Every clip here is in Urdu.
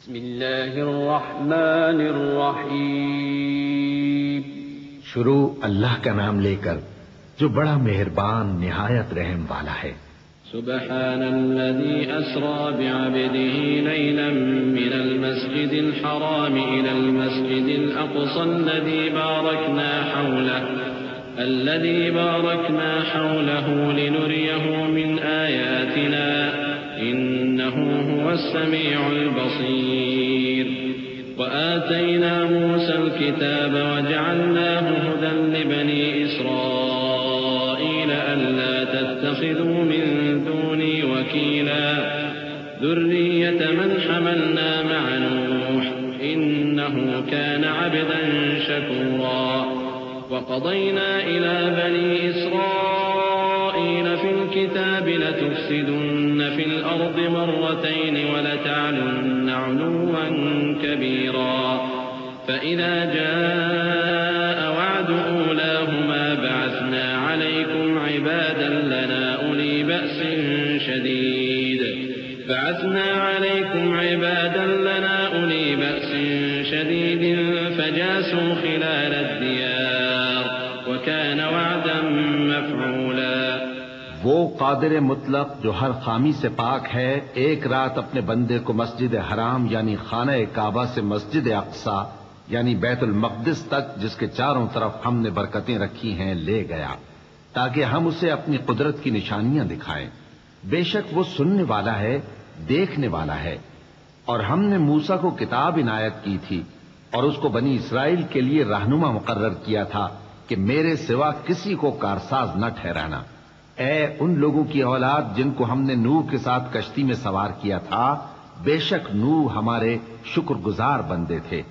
بسم اللہ الرحمن الرحیم۔ شروع اللہ کا نام لے کر جو بڑا مہربان نہایت رحم والا ہے۔ سبحان الذي أسرى بعبده ليلا من المسجد الحرام إلى المسجد الأقصى الذي باركنا حوله لنريه من آياتنا إنه هو السميع البصير۔ وآتينا موسى الكتاب وجعلناه هدى لبني إسرائيل ألا تتخذوا من دوني وكيلا ذرية من حملنا مع نوح إنه كان عبدا شكورا۔ وقضينا إلى بني إسرائيل في الكتاب لتفسدن في الأرض مرتين ولتعلن علوا كبيرا۔ فإذا جاء وعد أولاهما بعثنا عليكم عبادا لنا أولي بأس شديد فجاسوا خلال الديار وكان وعدا مفعولا۔ وہ قادر مطلق جو ہر خامی سے پاک ہے، ایک رات اپنے بندے کو مسجد حرام یعنی خانہ کعبہ سے مسجد اقصی یعنی بیت المقدس تک، جس کے چاروں طرف ہم نے برکتیں رکھی ہیں، لے گیا تاکہ ہم اسے اپنی قدرت کی نشانیاں دکھائیں۔ بے شک وہ سننے والا ہے، دیکھنے والا ہے۔ اور ہم نے موسیٰ کو کتاب عنایت کی تھی اور اس کو بنی اسرائیل کے لیے رہنما مقرر کیا تھا کہ میرے سوا کسی کو کارساز نہ ٹھہرانا۔ اے ان لوگوں کی اولاد جن کو ہم نے نوح کے ساتھ کشتی میں سوار کیا تھا، بے شک نوح ہمارے شکر گزار بندے تھے۔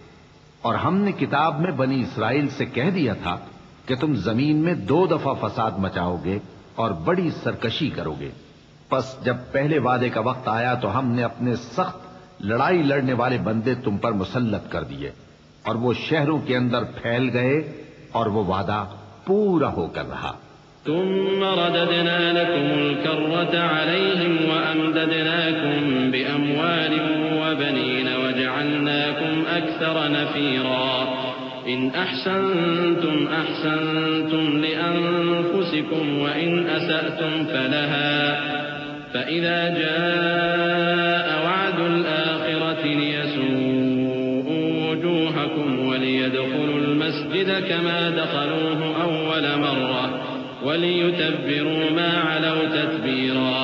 اور ہم نے کتاب میں بنی اسرائیل سے کہہ دیا تھا کہ تم زمین میں 2 دفعہ فساد مچاؤ گے اور بڑی سرکشی کرو گے۔ پس جب پہلے وعدے کا وقت آیا تو ہم نے اپنے سخت لڑائی لڑنے والے بندے تم پر مسلط کر دیے، اور وہ شہروں کے اندر پھیل گئے، اور وہ وعدہ پورا ہو کر رہا۔ ثم رددنا لكم الكرة عليهم وأمددناكم بأموال وبنين وجعلناكم أكثر نفيرا۔ إن أحسنتم أحسنتم لأنفسكم وإن أسأتم فلها، فإذا جاء وعد الآخرة ليسوءوا وجوهكم وليدخلوا المسجد كما دخلوه أول مرة وليتبروا ما علوا تتبيرا۔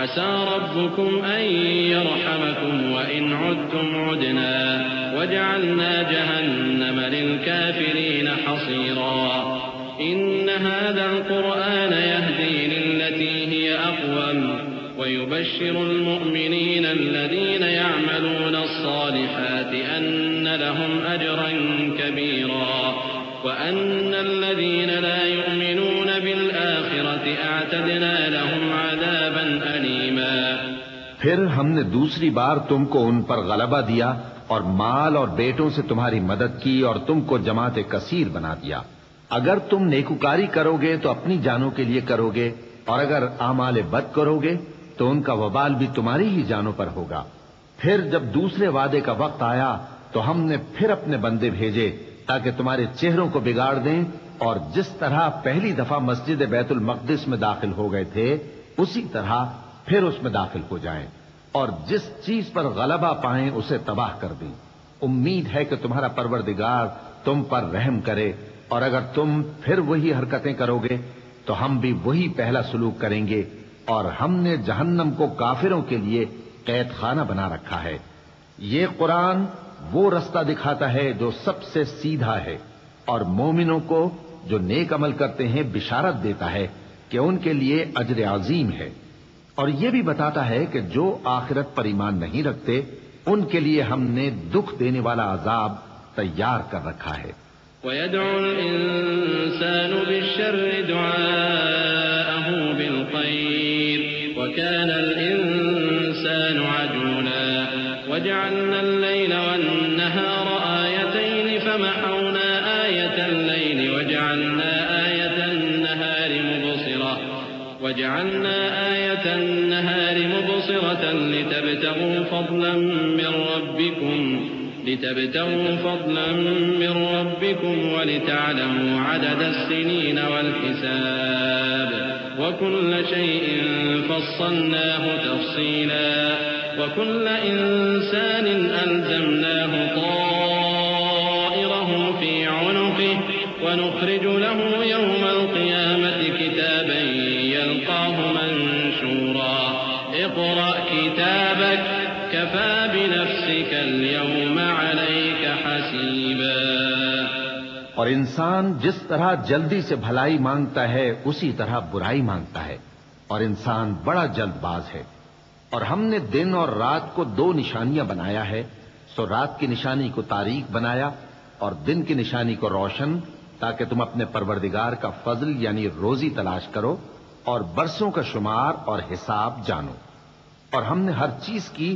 عسى ربكم أن يرحمكم وإن عدتم عدنا وجعلنا جهنم للكافرين حصيرا۔ إن هذا القرآن يهدي للتي هي أقوم ويبشر المؤمنين الذين يعملون الصالحات أن لهم أجرا كبيرا، وأن الذين لا يؤمنون بالآخرة أعتدنا لهم عذابا أليما۔ پھر ہم نے دوسری بار تم کو ان پر غلبہ دیا اور مال اور بیٹوں سے تمہاری مدد کی اور تم کو جماعت کثیر بنا دیا۔ اگر تم نیکوکاری کرو گے تو اپنی جانوں کے لیے کرو گے، اور اگر اعمال بد کرو گے تو ان کا وبال بھی تمہاری ہی جانوں پر ہوگا۔ پھر جب دوسرے وعدے کا وقت آیا تو ہم نے پھر اپنے بندے بھیجے تاکہ تمہارے چہروں کو بگاڑ دیں، اور جس طرح پہلی دفعہ مسجد بیت المقدس میں داخل ہو گئے تھے اسی طرح پھر اس میں داخل ہو جائیں، اور جس چیز پر غلبہ پائیں اسے تباہ کر دیں۔ امید ہے کہ تمہارا پروردگار تم پر رحم کرے، اور اگر تم پھر وہی حرکتیں کرو گے تو ہم بھی وہی پہلا سلوک کریں گے، اور ہم نے جہنم کو کافروں کے لیے قید خانہ بنا رکھا ہے۔ یہ قرآن وہ رستہ دکھاتا ہے جو سب سے سیدھا ہے، اور مومنوں کو جو نیک عمل کرتے ہیں بشارت دیتا ہے کہ ان کے لیے اجر عظیم ہے، اور یہ بھی بتاتا ہے کہ جو آخرت پر ایمان نہیں رکھتے ان کے لیے ہم نے دکھ دینے والا عذاب تیار کر رکھا ہے۔ وَيَدْعُ الْإِنسَانُ بِالشَّرِّ دُعَاءَهُ بِالْخَيْرِ وَكَانَ الْإِنسَانُ عَجُولًا۔ وَجَعَلْنَا اللَّيْلَ وَالنَّهَارَ آيَتَيْنِ فَمَحَوْنَا آيَةَ اللَّيْلِ وَجَعَلْنَا آيَةَ النَّهَارِ مُبْصِرَةً وجعلنا آية النهار مبصرة لتبتغوا فضلا من ربكم ولتعلموا عدد السنين والحساب وكل شيء فصلناه تفصيلا وكل إنسان ألزمناه طائره في عنقه ونخرج له يوم القيامة كتابا يلقاه منشورا اقرأ كتابك كفى بنفسك اليوم عليك حسيبا. اور انسان جس طرح جلدی سے بھلائی مانگتا ہے اسی طرح برائی مانگتا ہے، اور انسان بڑا جلد باز ہے. اور ہم نے دن اور رات کو دو نشانیاں بنایا ہے، سو رات کی نشانی کو تاریک بنایا اور دن کی نشانی کو روشن، تاکہ تم اپنے پروردگار کا فضل یعنی روزی تلاش کرو اور برسوں کا شمار اور حساب جانو. اور ہم نے ہر چیز کی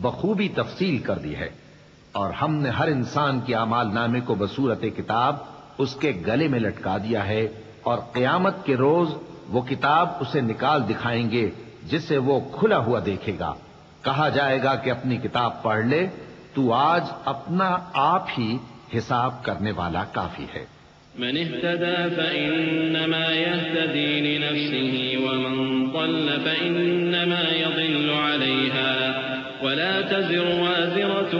بخوبی تفصیل کر دی ہے، اور ہم نے ہر انسان کے اعمال نامے کو بصورت کتاب اس کے گلے میں لٹکا دیا ہے، اور قیامت کے روز وہ کتاب اسے نکال دکھائیں گے جسے وہ کھلا ہوا دیکھے گا. کہا جائے گا کہ اپنی کتاب پڑھ لے، تو آج اپنا آپ ہی حساب کرنے والا کافی ہے. من اهتدى فإنما يهتدي لنفسه ومن ضل فإنما يضل عليها ولا تزر وازرة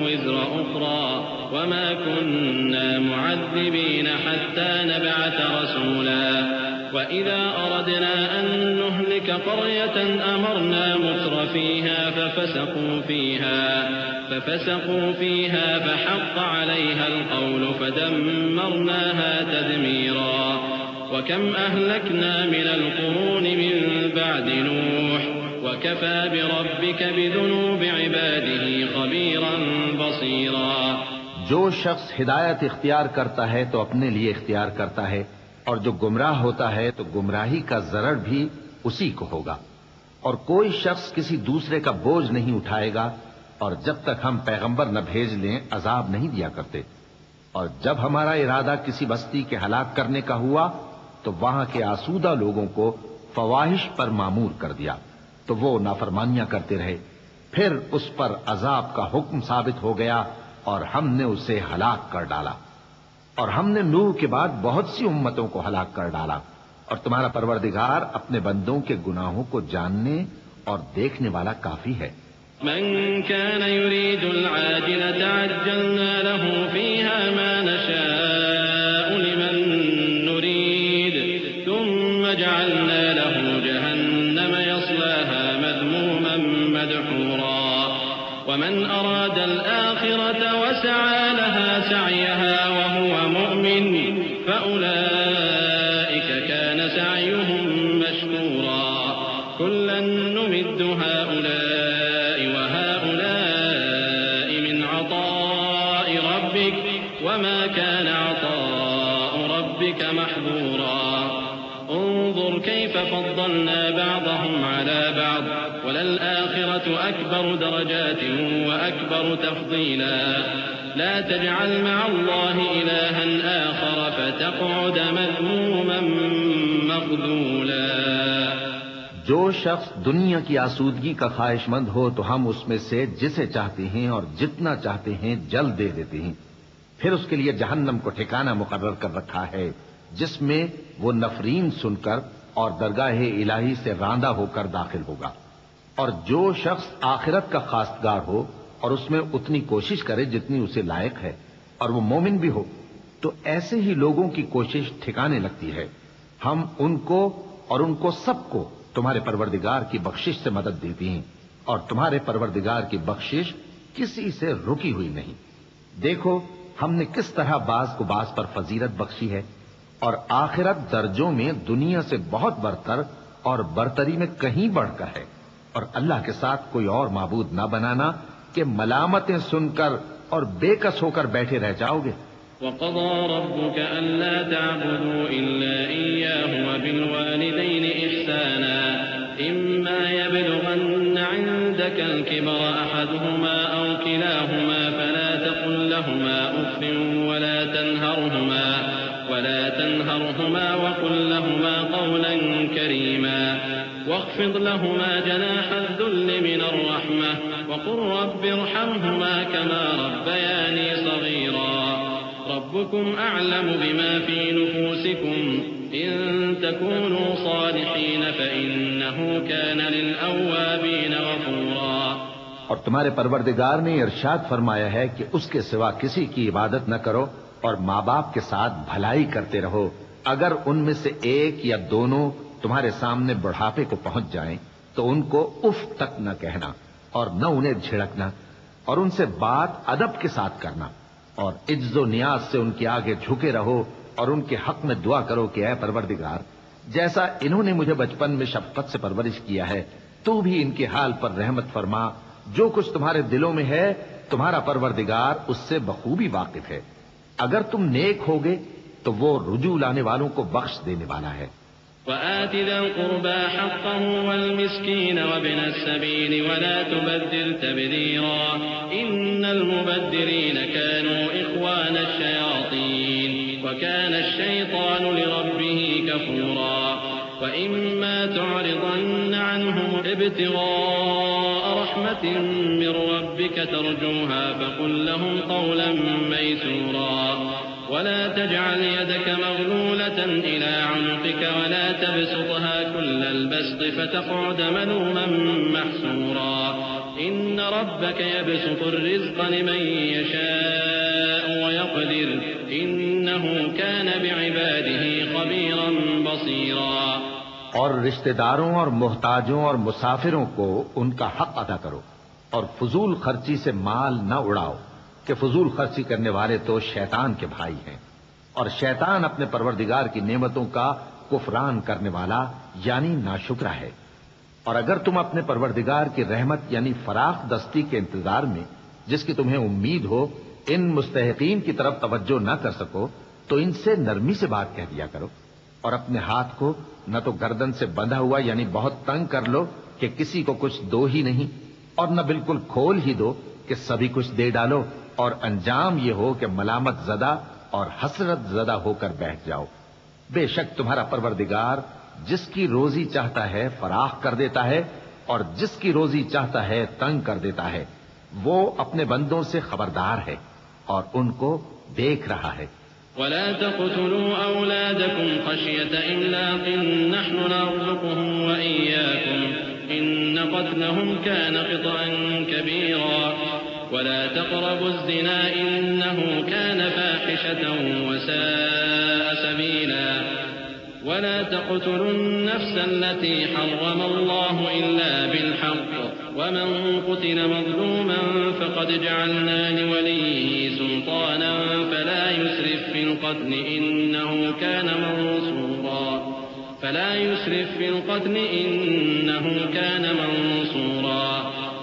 وزر أخرى وما كنا معذبين حتى نبعث رسولا وإذا أردنا أن نهلك قرية أمرنا متر فيها ففسقوا فيها فحق عليها القول فدمرناها تدميرا. وكم أهلكنا من القرون من بعد نوح وكفى بربك بذنوب عباده خبيرا بصيرا. جو شخص ہدایت اختیار کرتا ہے تو اپنے لیے اختیار کرتا ہے، اور جو گمراہ ہوتا ہے تو گمراہی کا ضرر بھی اسی کو ہوگا. اور کوئی شخص کسی دوسرے کا بوجھ نہیں اٹھائے گا، اور جب تک ہم پیغمبر نہ بھیج لیں عذاب نہیں دیا کرتے. اور جب ہمارا ارادہ کسی بستی کے ہلاک کرنے کا ہوا تو وہاں کے آسودہ لوگوں کو فواحش پر معمور کر دیا، تو وہ نافرمانیاں کرتے رہے. پھر اس پر عذاب کا حکم ثابت ہو گیا اور ہم نے اسے ہلاک کر ڈالا. اور ہم نے نوح کے بعد بہت سی امتوں کو ہلاک کر ڈالا. اور تمہارا پروردگار اپنے بندوں کے گناہوں کو جاننے اور دیکھنے والا کافی ہے. من كان يريد العاجلة عجلنا له فيها ما نشاء لمن نريد ثم جعلنا له جهنم يصلاها مذموما مدحورا. ومن أراد الآخرة وسعى لها سعيها وهو مؤمن فأولئك كان سعيهم مشكورا. كلا نمد هؤلاء وهؤلاء من عطاء ربك وما كان عطاء ربك محظورا. انظر كيف فضلنا بعضهم على بعض وللآخرة أكبر درجات وأكبر تفضيلا. لا تجعل مع الله إلها آخر فتقعد مذموما مخذولا. جو شخص دنیا کی آسودگی کا خواہش مند ہو تو ہم اس میں سے جسے چاہتے ہیں اور جتنا چاہتے ہیں جلد دے دیتے ہیں. پھر اس کے لیے جہنم کو ٹھکانہ مقرر کر رکھا ہے جس میں وہ نفرین سن کر اور درگاہ الہی سے راندہ ہو کر داخل ہوگا. اور جو شخص آخرت کا خواستگار ہو اور اس میں اتنی کوشش کرے جتنی اسے لائق ہے اور وہ مومن بھی ہو تو ایسے ہی لوگوں کی کوشش ٹھکانے لگتی ہے. ہم ان کو اور ان کو سب کو تمہارے پروردگار کی بخشش سے مدد دیتی ہیں اور تمہارے پروردگار کی بخشش کسی سے رکی ہوئی نہیں. دیکھو ہم نے کس طرح بعض کو بعض پر فضیلت بخشی ہے اور آخرت درجوں میں دنیا سے بہت برتر اور برتری میں کہیں بڑھ کر ہے. اور اللہ کے ساتھ کوئی اور معبود نہ بنانا کہ ملامتیں سن کر اور بے کس ہو کر بیٹھے رہ جاؤ گے. وَقَضَى رَبُّكَ أَلَّا تَعْبُدُوا إِلَّا إِيَّاهُ وَبِالْوَالِدَيْنِ إِحْسَانًا إِمَّا يَبْلُغَنَّ عِندَكَ الْكِبَرَ أَحَدُهُمَا أَوْ كِلَاهُمَا فَلَا تَقُل لَّهُمَا أُفٍّ وَلَا تَنْهَرْهُمَا وَقُل لَّهُمَا قَوْلًا كَرِيمًا. واخفض لهما جناح الذل من الرحمة وقل رب ارحمهما كما ربياني صغيرا ربكم أعلم بما في نفوسكم إن تكونوا صالحين فإنه كان للأوابين غفورا. اور تمہارے پروردگار نے ارشاد فرمایا ہے کہ اس کے سوا کسی کی عبادت نہ کرو اور ماں باپ کے ساتھ بھلائی کرتے رہو. اگر ان میں سے ایک یا دونوں تمہارے سامنے بڑھاپے کو پہنچ جائیں تو ان کو اف تک نہ کہنا اور نہ انہیں جھڑکنا اور ان سے بات ادب کے ساتھ کرنا اور عجز و نیاز سے ان کے آگے جھکے رہو اور ان کے حق میں دعا کرو کہ اے پروردگار جیسا انہوں نے مجھے بچپن میں شفقت سے پرورش کیا ہے تو بھی ان کے حال پر رحمت فرما. جو کچھ تمہارے دلوں میں ہے تمہارا پروردگار اس سے بخوبی واقف ہے. اگر تم نیک ہوگے تو وہ رجوع لانے والوں کو بخش دینے والا ہے. وآت ذا القربى حقه والمسكين وابن السبيل ولا تبذر تبذيرا إن المبذرين كانوا إخوان الشياطين وكان الشيطان لربه كفورا. وإما تعرضن عنهم ابتغاء رحمة من ربك ترجوها فقل لهم قولا ميسورا. ولا تجعل يدك مغلولة إلى عنقك ولا تبسطها كل البسط فتقعد ملوما محسورا. إن ربك يبسط الرزق لمن يشاء ويقدر إنه كان بعباده خبيرا بصيرا. اور رشتہ داروں اور محتاجوں اور مسافروں کو ان کا حق ادا کرو اور فضول خرچی سے مال نہ اڑاؤ کہ فضول خرچی کرنے والے تو شیطان کے بھائی ہیں اور شیطان اپنے پروردگار کی نعمتوں کا کفران کرنے والا یعنی ناشکرا ہے. اور اگر تم اپنے پروردگار کی رحمت یعنی فراخ دستی کے انتظار میں جس کی تمہیں امید ہو ان مستحقین کی طرف توجہ نہ کر سکو تو ان سے نرمی سے بات کہہ دیا کرو اور اپنے ہاتھ کو نہ تو گردن سے بندھا ہوا یعنی بہت تنگ کر لو کہ کسی کو کچھ دو ہی نہیں اور نہ بالکل کھول ہی دو کہ سبھی کچھ دے ڈالو اور انجام یہ ہو کہ ملامت زدہ اور حسرت زدہ ہو کر بیٹھ جاؤ. بے شک تمہارا پروردگار جس کی روزی چاہتا ہے فراخ کر دیتا ہے اور جس کی روزی چاہتا ہے تنگ کر دیتا ہے. وہ اپنے بندوں سے خبردار ہے اور ان کو دیکھ رہا ہے. ولا تقتلوا أولادكم خشية إملاق نحن نرزقهم وإياكم إن قتلهم كان خطأ كبيرا. ولا تقربوا الزنا إنه كان فاحشة وساء سبيلا. ولا تقتلوا النفس التي حرم الله إلا بالحق ومن قتل مظلوما فقد جعلنا لوليه سلطانا فلا يسرف في القتل إنه كان منصورا.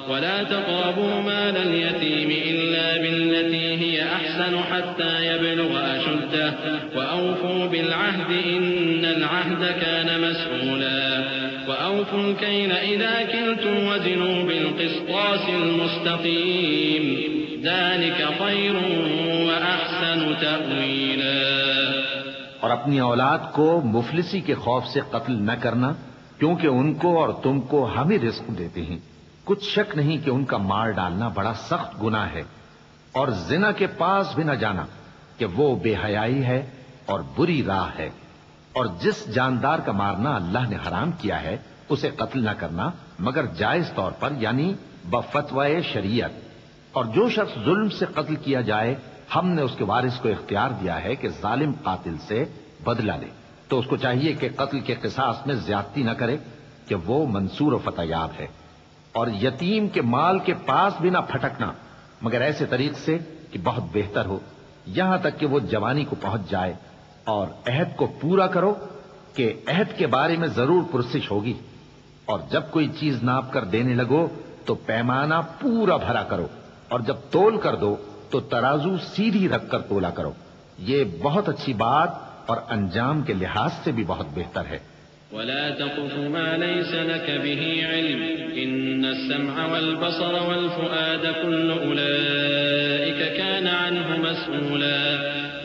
ولا تقربوا مال اليتيم إلا بالتي هي أحسن حتى يبلغ أشده وأوفوا بالعهد إن العهد كان مسؤولا. وأوفوا الكيل إذا كلتم وزنوا بالقسطاس المستقيم ذلك خير وأحسن تأويلا. اور اپنی اولاد کو مفلسی کے خوف سے قتل نہ کرنا کیونکہ ان کو اور تم کو ہم ہی رزق دیتے ہیں. کچھ شک نہیں کہ ان کا مار ڈالنا بڑا سخت گناہ ہے. اور زنا کے پاس بھی نہ جانا کہ وہ بے حیائی ہے اور بری راہ ہے. اور جس جاندار کا مارنا اللہ نے حرام کیا ہے اسے قتل نہ کرنا مگر جائز طور پر یعنی بفتوائے شریعت. اور جو شخص ظلم سے قتل کیا جائے ہم نے اس کے وارث کو اختیار دیا ہے کہ ظالم قاتل سے بدلہ لے تو اس کو چاہیے کہ قتل کے قصاص میں زیادتی نہ کرے کہ وہ منصور و فتح یاب ہے. اور یتیم کے مال کے پاس بھی نہ پھٹکنا مگر ایسے طریق سے کہ بہت بہتر ہو یہاں تک کہ وہ جوانی کو پہنچ جائے. اور عہد کو پورا کرو کہ عہد کے بارے میں ضرور پرسش ہوگی. اور جب کوئی چیز ناپ کر دینے لگو تو پیمانہ پورا بھرا کرو اور جب تول کر دو تو ترازو سیدھی رکھ کر تولا کرو. یہ بہت اچھی بات اور انجام کے لحاظ سے بھی بہت بہتر ہے. ولا تقف ما ليس لك به علم إن السمع والبصر والفؤاد كل أولئك كان عنه مسؤولا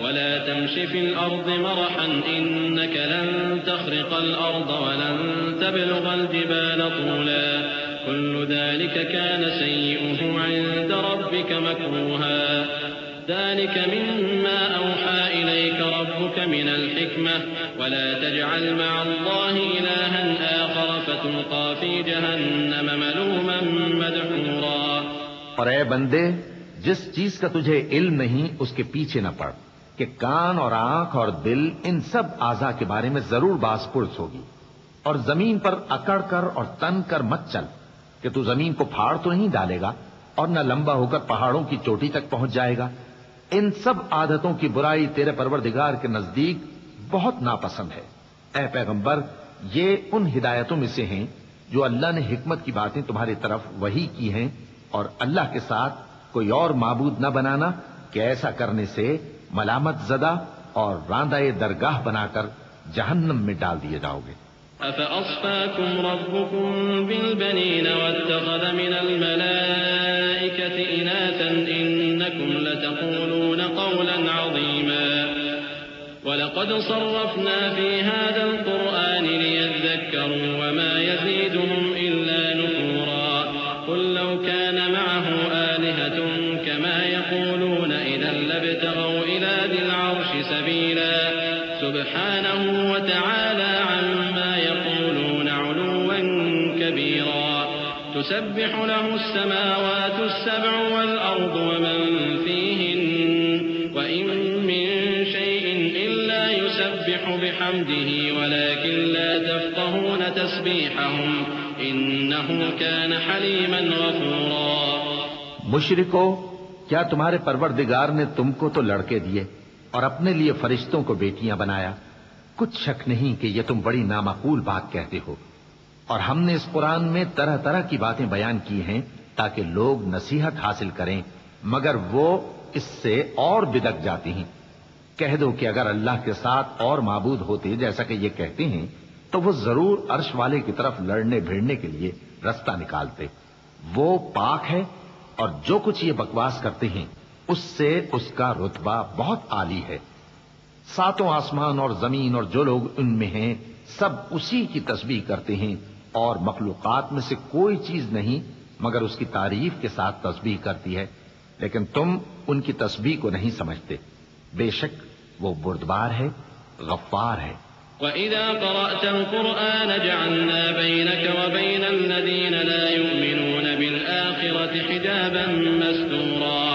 ولا تمش في الأرض مرحا إنك لن تخرق الأرض ولن تبلغ الجبال طولا كل ذلك كان سيئه عند ربك مكروها ذلك مما أوحى إليك ربك من الحكمة ولا تجعل مع الله إلها آخر فتلقى في جهنم ملوما مدحورا۔ اور اے بندے، جس چیز کا تجھے علم نہیں اس کے پیچھے نہ پڑ کہ کان اور آنکھ اور دل ان سب اعضاء کے بارے میں ضرور باز پرس ہوگی، اور زمین پر اکڑ کر اور تن کر مت چل کہ تو زمین کو پھاڑ تو نہیں ڈالے گا اور نہ لمبا ہو کر پہاڑوں کی چوٹی تک پہنچ جائے گا۔ ان سب عادتوں کی برائی تیرے پروردگار کے نزدیک بہت ناپسند ہے۔ اے پیغمبر، یہ ان ہدایتوں میں سے ہیں جو اللہ نے حکمت کی باتیں تمہاری طرف وحی کی ہیں، اور اللہ کے ساتھ کوئی اور معبود نہ بنانا کہ ایسا کرنے سے ملامت زدہ اور راندہ درگاہ بنا کر جہنم میں ڈال دیے جاؤ گے۔ أفأصفاكم ربكم بالبنين واتخذ من الملائكة إناثا إنكم لتقولون قولا عظيما ولقد صرفنا في هذا القرآن ليذكروا وما يزيدهم إلا نفورا قل لو كان معه آلهة كما يقولون إذا لابتغوا إلى ذي العرش سبيلا سبحانه وتعالى عما يقولون علوا كبيرا تسبح له السماوات السبع والأرض ومن فيهن وإن من شيء إلا يسبح بحمده ولكن لا تفقهون تسبيحهم إنه كان حليما غفورا۔ مشرکو، کیا تمہارے پروردگار نے تم کو تو لڑکے دیے اور اپنے لیے فرشتوں کو بیٹیاں بنایا؟ کچھ شک نہیں کہ یہ تم بڑی نامعقول بات کہتے ہو، اور ہم نے اس قرآن میں طرح طرح کی باتیں بیان کی ہیں تاکہ لوگ نصیحت حاصل کریں، مگر وہ اس سے اور بدک جاتے ہیں۔ کہہ دو کہ اگر اللہ کے ساتھ اور معبود ہوتے جیسا کہ یہ کہتے ہیں تو وہ ضرور عرش والے کی طرف لڑنے بھیڑنے کے لیے رستہ نکالتے۔ وہ پاک ہے، اور جو کچھ یہ بکواس کرتے ہیں اس سے اس کا رتبہ بہت عالی ہے۔ ساتوں آسمان اور زمین اور جو لوگ ان میں ہیں سب اسی کی تسبیح کرتے ہیں، اور مخلوقات میں سے کوئی چیز نہیں مگر اس کی تعریف کے ساتھ تسبیح کرتی ہے، لیکن تم ان کی تسبیح کو نہیں سمجھتے۔ بے شک وہ بردبار ہے، غفار ہے۔ وَإِذَا قَرَأْتَ الْقُرْآنَ جَعَلْنَا بَيْنَكَ وَبَيْنَ الَّذِينَ لَا يُؤْمِنُونَ بِالْآخِرَةِ حِجَابًا مَسْتُورًا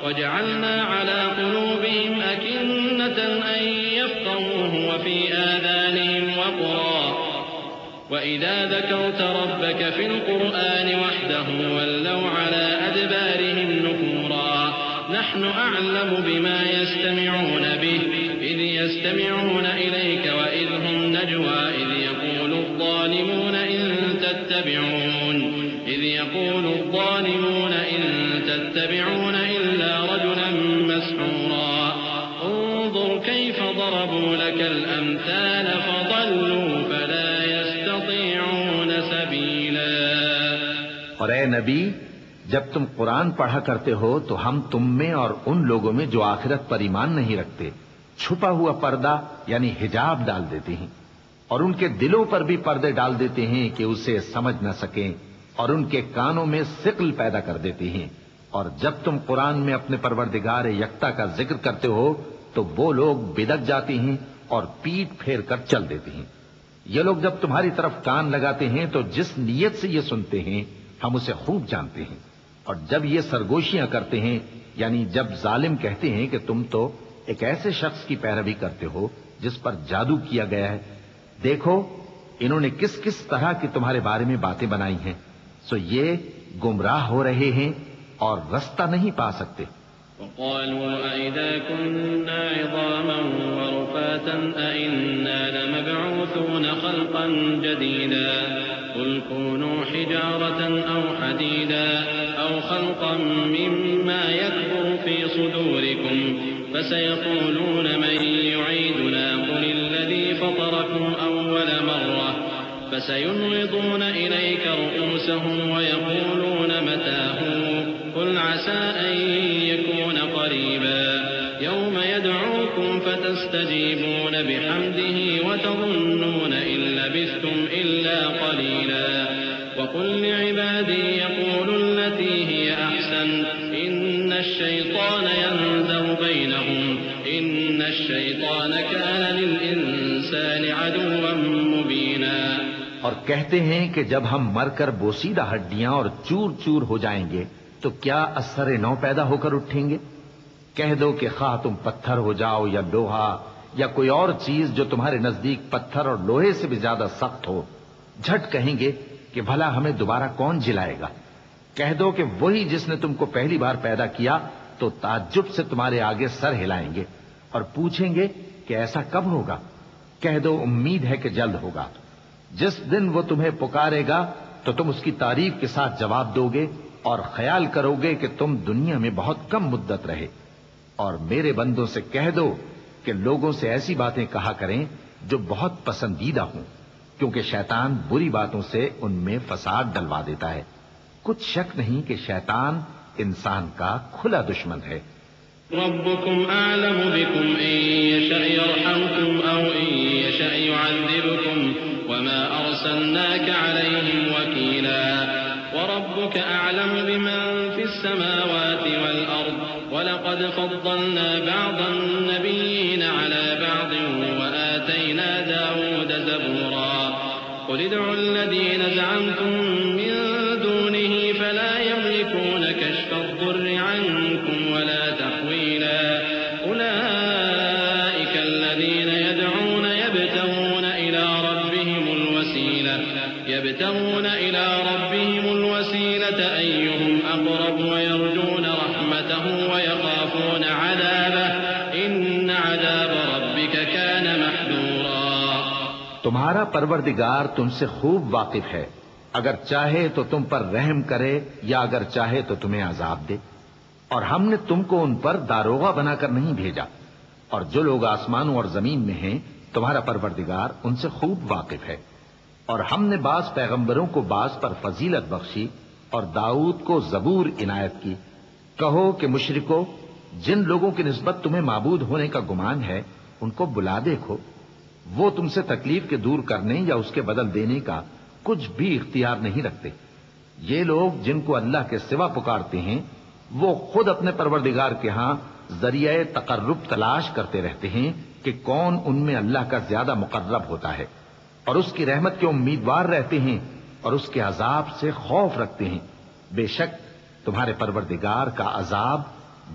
وَجَعَلْنَا عَلَى قُلُوبِهِمْ أَكِنَّةً أَن يَفْقَهُوهُ وَفِي آذَانِهِمْ وَقْرًا وَإِذَا ذَكَرْتَ رَبَّكَ فِي الْقُرْآنِ وَحْدَهُ وَلَّوْا عَلَى أَدْبَارِهِمْ نُفُورًا نَحْنُ أَعْلَمُ بِمَا يَسْتَمِعُونَ بِهِ إذ يستمعون إليك وإذ هم نجوى إذ يقول الظالمون إن تتبعون إلا رجلا مسحورا انظر كيف ضربوا لك الأمثال فضلوا فلا يستطيعون سبيلا۔ اور اے نبی، جب تم قرآن پڑھا کرتے ہو تو ہم تم میں اور ان لوگوں میں جو آخرت پر ایمان نہیں رکھتے چھپا ہوا پردہ یعنی حجاب ڈال دیتے ہیں، اور ان کے دلوں پر بھی پردے ڈال دیتے ہیں کہ اسے سمجھ نہ سکیں، اور ان کے کانوں میں ثقل پیدا کر دیتے ہیں۔ اور جب تم قرآن میں اپنے پروردگار یکتا کا ذکر کرتے ہو تو وہ لوگ بدک جاتے ہیں اور پیٹ پھیر کر چل دیتے ہیں۔ یہ لوگ جب تمہاری طرف کان لگاتے ہیں تو جس نیت سے یہ سنتے ہیں ہم اسے خوب جانتے ہیں، اور جب یہ سرگوشیاں کرتے ہیں یعنی جب ظالم کہتے ہیں کہ تم تو ایک ایسے شخص کی پیروی کرتے ہو جس پر جادو کیا گیا ہے، دیکھو انہوں نے کس کس طرح کی تمہارے بارے میں باتیں بنائی ہیں، سو یہ گمراہ ہو رہے ہیں اور رستہ نہیں پا سکتے۔ وقالوا أئذا كنا عظاما ورفاتا أئنا لمبعوثون خلقا جديدا قل كونوا حجارة أو حديدا أو خلقا مما يكبر في صدوركم فسيقولون من يعيدنا قل الذي فطركم أول مرة فسينغضون إليك رؤوسهم ويقولون متى هو قل عسى أن يكون قريبا فتستجيبون بحمده وتظنون إن لبثتم إلا قليلا وقل لعبادي يقولوا التي هي أحسن إن الشيطان ينزغ بينهم إن الشيطان كان للإنسان عدوا مبينا۔ اور کہتے ہیں کہ جب ہم مر کر بوسیدہ ہڈیاں اور چور چور ہو جائیں گے تو کیا اثر نو پیدا ہو کر اٹھیں گے؟ کہہ دو کہ خواہ تم پتھر ہو جاؤ یا لوہا یا کوئی اور چیز جو تمہارے نزدیک پتھر اور لوہے سے بھی زیادہ سخت ہو، جھٹ کہیں گے کہ بھلا ہمیں دوبارہ کون جلائے گا؟ کہہ دو کہ وہی جس نے تم کو پہلی بار پیدا کیا تو تعجب سے تمہارے آگے سر ہلائیں گے اور پوچھیں گے کہ ایسا کب ہوگا؟ کہہ دو امید ہے کہ جلد ہوگا۔ جس دن وہ تمہیں پکارے گا تو تم اس کی تعریف کے ساتھ جواب دو گے اور خیال کرو گے کہ تم دنیا میں بہت کم مدت رہے۔ اور میرے بندوں سے کہہ دو کہ لوگوں سے ایسی باتیں کہا کریں جو بہت پسندیدہ ہوں، کیونکہ شیطان بری باتوں سے ان میں فساد ڈلوا دیتا ہے۔ کچھ شک نہیں کہ شیطان انسان کا کھلا دشمن ہے۔ ربكم أعلم بكم إن يشأ يرحمكم أو إن يشأ يعذبكم وما أرسلناك عليهم وكيلا وربك أعلم بمن في السماوات والأرض ولقد فضلنا بعض النبيين على بعض وآتينا داود زبورا قل ادعوا الذين زعمتم من دونه فلا يملكون كشف الضر عنكم ولا تحويلا أولئك الذين يدعون يبتغون إلى ربهم الوسيلة أيهم أقرب ويرجون رحمته ويخافون عذابه إن عذاب ربك كان محذورا۔ تمہارا پروردگار تم سے خوب واقف ہے، اگر چاہے تو تم پر رحم کرے یا اگر چاہے تو تمہیں عذاب دے، اور ہم نے تم کو ان پر داروغہ بنا کر نہیں بھیجا، اور جو لوگ آسمانوں اور زمین میں ہیں تمہارا پروردگار ان سے خوب واقف ہے۔ اور ہم نے بعض پیغمبروں کو بعض پر فضیلت بخشی اور داؤد کو زبور عنایت کی۔ کہو کہ مشرکو، جن لوگوں کی نسبت تمہیں معبود ہونے کا گمان ہے ان کو بلا دیکھو، وہ تم سے تکلیف کے دور کرنے یا اس کے بدل دینے کا کچھ بھی اختیار نہیں رکھتے۔ یہ لوگ جن کو اللہ کے سوا پکارتے ہیں وہ خود اپنے پروردگار کے ہاں ذریعہ تقرب تلاش کرتے رہتے ہیں کہ کون ان میں اللہ کا زیادہ مقرب ہوتا ہے، اور اس کی رحمت کے امیدوار رہتے ہیں اور اس کے عذاب سے خوف رکھتے ہیں۔ بے شک تمہارے پروردگار کا عذاب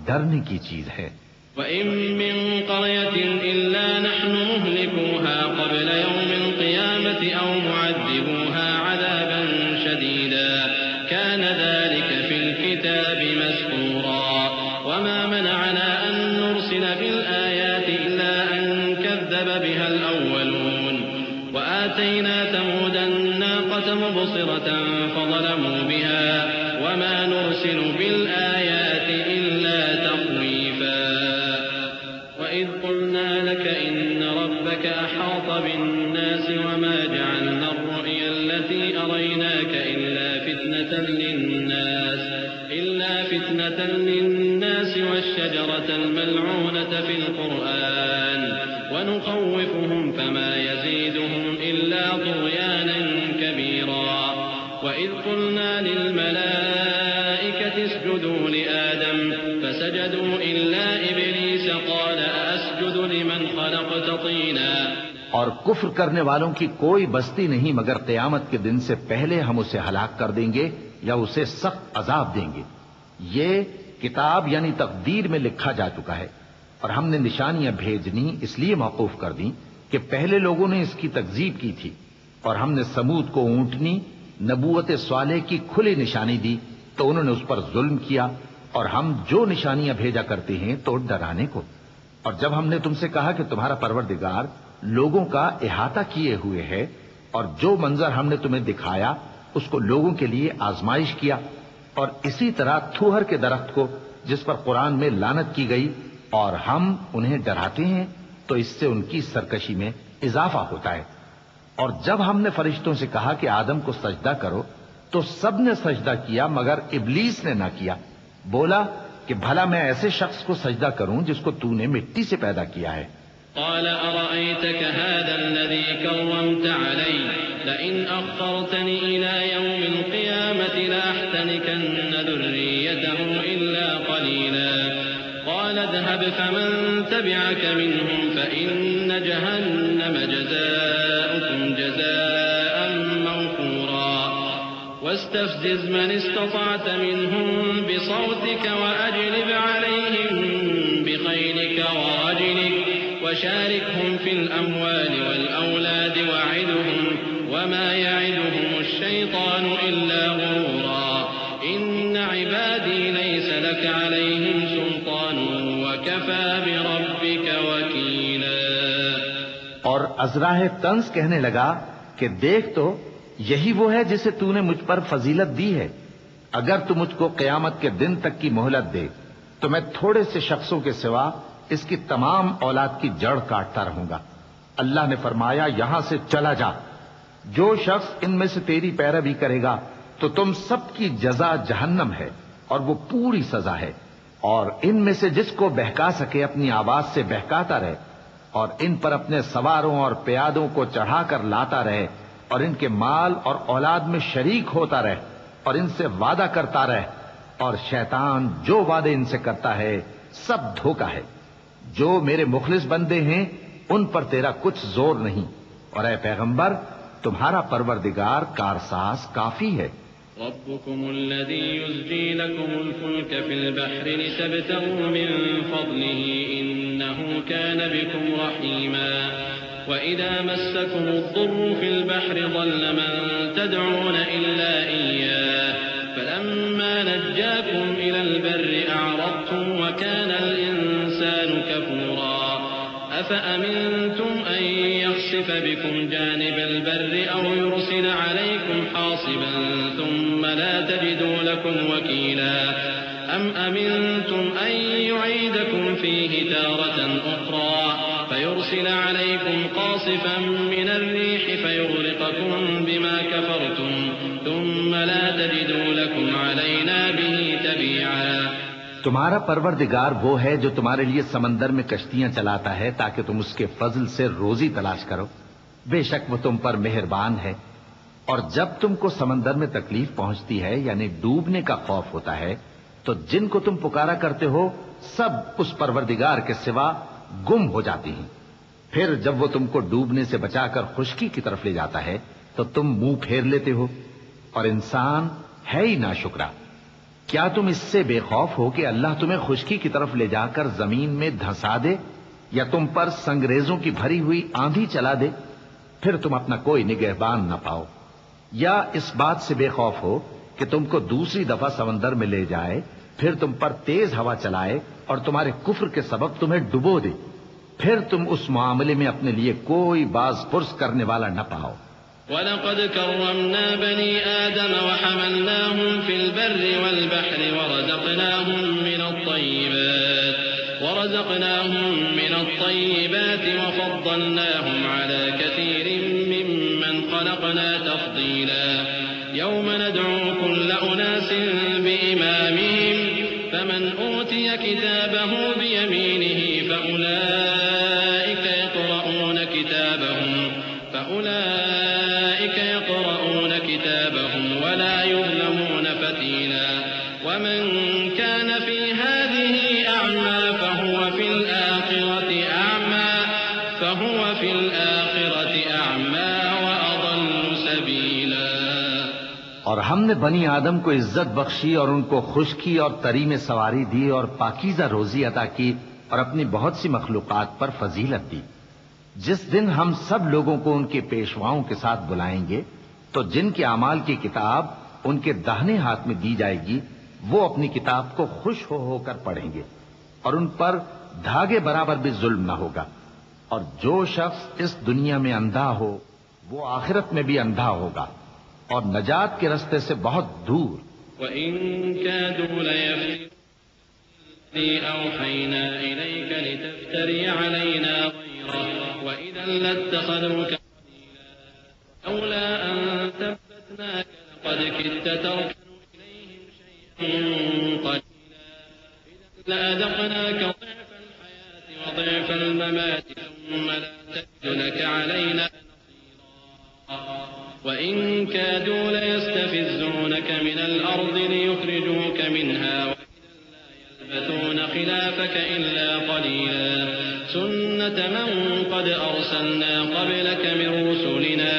ڈرنے کی چیز ہے۔ وَإِن مِّن قَرْيَةٍ إِلَّا نَحْنُ مُهْلِكُوهَا قَبْلَ يَوْمِ الْقِيَامَةِ أَوْ مُعَذِّبُوهَا عَذَابًا شَدِيدًا كَانَ ذَلِكَ فِي الْكِتَابِ مَسْطُورًا وَمَا مَنَعَنَا أَن نُّرْسِلَ بِالْآيَاتِ إِلَّا أَن كَذَّبَ بِهَا الْأَوَّلُونَ وآتينا ثمود الناقة مبصرة فظلموا بها وما نرسل بالآيات إلا تخويفا وإذ قلنا لك إن ربك أحاط بالناس وما جعلنا الرؤيا التي أريناك إلا فتنة للناس والشجرة الملعونة في القرآن ونخوفهم فما يزيدهم إلا طغيانا كبيرا وإذ قلنا للملائكة اسجدوا لآدم فسجدوا إلا إبليس قال أسجد لمن خلقت طينا۔ اور کفر کرنے والوں کی کوئی بستی نہیں مگر قیامت کے دن سے پہلے ہم اسے ہلاک کر دیں گے یا اسے سخت عذاب دیں گے۔ یہ کتاب یعنی تقدیر میں لکھا جا چکا ہے، اور ہم نے نشانیاں بھیجنی اس لیے موقوف کر دیں کہ پہلے لوگوں نے اس کی تکذیب کی تھی، اور ہم نے سمود کو اونٹنی نبوت صالح کی کھلی نشانی دی تو انہوں نے اس پر ظلم کیا، اور ہم جو نشانیاں بھیجا کرتے ہیں تو ڈرانے کو۔ اور جب ہم نے تم سے کہا کہ تمہارا پروردگار لوگوں کا احاطہ کیے ہوئے ہے اور جو منظر ہم نے تمہیں دکھایا اس کو لوگوں کے لیے آزمائش کیا، اور اسی طرح تھوہر کے درخت کو جس پر قرآن میں لعنت کی گئی، اور ہم انہیں ڈراتے ہیں تو اس سے ان کی سرکشی میں اضافہ ہوتا ہے۔ اور جب ہم نے فرشتوں سے کہا کہ آدم کو سجدہ کرو تو سب نے سجدہ کیا مگر ابلیس نے نہ کیا، بولا کہ بھلا میں ایسے شخص کو سجدہ کروں جس کو تو نے مٹی سے پیدا کیا ہے۔ قال أرأيتك هذا الذي كرمت علي لئن أخرتني إلى يوم القيامة لأحتنكن ذريته إلا قليلا قال اذهب فمن تبعك منهم فإن جهنم جزاؤكم جزاء موفورا واستفزز من استطعت منهم بصوتك وأجلب عليهم بخيلك ورجلك وشاركهم في الأموال والأولاد وعدهم وما يعدهم الشيطان إلا غرورا إن عبادي ليس لك عليهم سلطان وكفى بربك وكيلا. اور ازراہ طنز کہنے لگا کہ دیکھ تو یہی وہ ہے جسے تو نے مجھ پر فضیلت دی ہے. اگر تو مجھ کو قیامت کے دن تک کی مہلت دے تو میں تھوڑے سے شخصوں کے سوا اس کی تمام اولاد کی جڑ کاٹتا رہوں گا. اللہ نے فرمایا یہاں سے چلا جا. جو شخص ان میں سے تیری پیروی کرے گا تو تم سب کی جزا جہنم ہے اور وہ پوری سزا ہے. اور ان میں سے جس کو بہکا سکے اپنی آواز سے بہکاتا رہے اور ان پر اپنے سواروں اور پیادوں کو چڑھا کر لاتا رہے اور ان کے مال اور اولاد میں شریک ہوتا رہے اور ان سے وعدہ کرتا رہے. اور شیطان جو وعدے ان سے کرتا ہے سب دھوکہ ہے. جو میرے مخلص بندے ہیں ان پر تیرا کچھ زور نہیں. اور اے پیغمبر تمہارا پروردگار کارساز کافی ہے. ربكم الذي يزجي لكم الفلك في البحر لتبتغوا من فضله إنه كان بكم رحيما وإذا مسكم الضر في البحر ضل من تدعون إلا إياه فلما نجاكم إلى البر أعرضتم وكان الإنسان كفورا أفأمنتم أن يخسف بكم جانب البر أو يرسل عليكم حاصبا ثم لا تجدوا لكم وكيلا أم أمنتم أن يعيدكم فيه تارة أخرى فيرسل عليكم قاصفا من الريح فيغرقكم بما كفرتم ثم لا تجدوا لكم علينا به تبيعا. تمہارا پروردگار وہ ہے جو تمہارے لیے سمندر میں کشتیاں چلاتا ہے تاکہ تم اس کے فضل سے روزی تلاش کرو. بے شک وہ تم پر مہربان ہے. اور جب تم کو سمندر میں تکلیف پہنچتی ہے یعنی ڈوبنے کا خوف ہوتا ہے تو جن کو تم پکارا کرتے ہو سب اس پروردگار کے سوا گم ہو جاتی ہیں. پھر جب وہ تم کو ڈوبنے سے بچا کر خشکی کی طرف لے جاتا ہے تو تم منہ پھیر لیتے ہو. اور انسان ہے ہی ناشکرا. کیا تم اس سے بے خوف ہو کہ اللہ تمہیں خشکی کی طرف لے جا کر زمین میں دھنسا دے یا تم پر سنگریزوں کی بھری ہوئی آندھی چلا دے پھر تم اپنا کوئی نگہبان نہ پاؤ؟ یا اس بات سے بے خوف ہو کہ تم کو دوسری دفعہ سمندر میں لے جائے پھر تم پر تیز ہوا چلائے اور تمہارے کفر کے سبب تمہیں ڈبو دے پھر تم اس معاملے میں اپنے لیے کوئی باز پرس کرنے والا نہ پاؤ. وَلَقَدْ كَرَّمْنَا بَنِي آدَمَ وَحَمَلْنَاهُمْ فِي الْبَرِّ وَالْبَحْرِ ورزقناهم من الطيبات وفضلناهم على كثير ممن خلقنا تفضيلا. يوم ندعو كل أناس بإمامهم فمن أوتي كتابه بيمينه فأولئك يقرؤون كتابهم ولا يظلمون فتيلا. ومن كان في هذه أعمى فهو في الآخرة أعمى وأضل سبيلا. اور ہم نے بنی آدم کو عزت بخشی اور ان کو خشکی اور تری میں سواری دی اور پاکیزہ روزی عطا کی اور اپنی بہت سی مخلوقات پر فضیلت دی. جس دن ہم سب لوگوں کو ان کے پیشواؤں کے ساتھ بلائیں گے تو جن کے اعمال کی کتاب ان کے داہنے ہاتھ میں دی جائے گی وہ اپنی کتاب کو خوش ہو کر پڑھیں گے اور ان پر دھاگے برابر بھی ظلم نہ ہوگا. اور جو شخص اس دنیا میں اندھا ہو وہ آخرت میں بھی اندھا ہوگا اور نجات کے رستے سے بہت دور. وَإِن كَادُوا لَيَفْتِنُونَكَ الَّذِي أَوْحَيْنَا إِلَيْكَ لِتَفْتَرِيَ عَلَيْنَا غَيْرَهُ وَإِذًا لَّاتَّخَذُوكَ خَلِيلًا لَّوْلَا أَن ثَبَّتْنَاكَ لَقَدْ كِدتَّ تَرْكَنُ إِلَيْهِمْ شَيْئًا قَلِيلًا إِذًا لَّأَذَقْنَاكَ ضِعْفَ الْحَيَاةِ وَضِعْفَ الْمَمَاتِ ثُمَّ ثم لا تجد لك علينا وإن كادوا ليستفزونك من الأرض ليخرجوك منها وإذا لا يلبثون خلافك إلا قليلا سنة من قد أرسلنا قبلك من رسلنا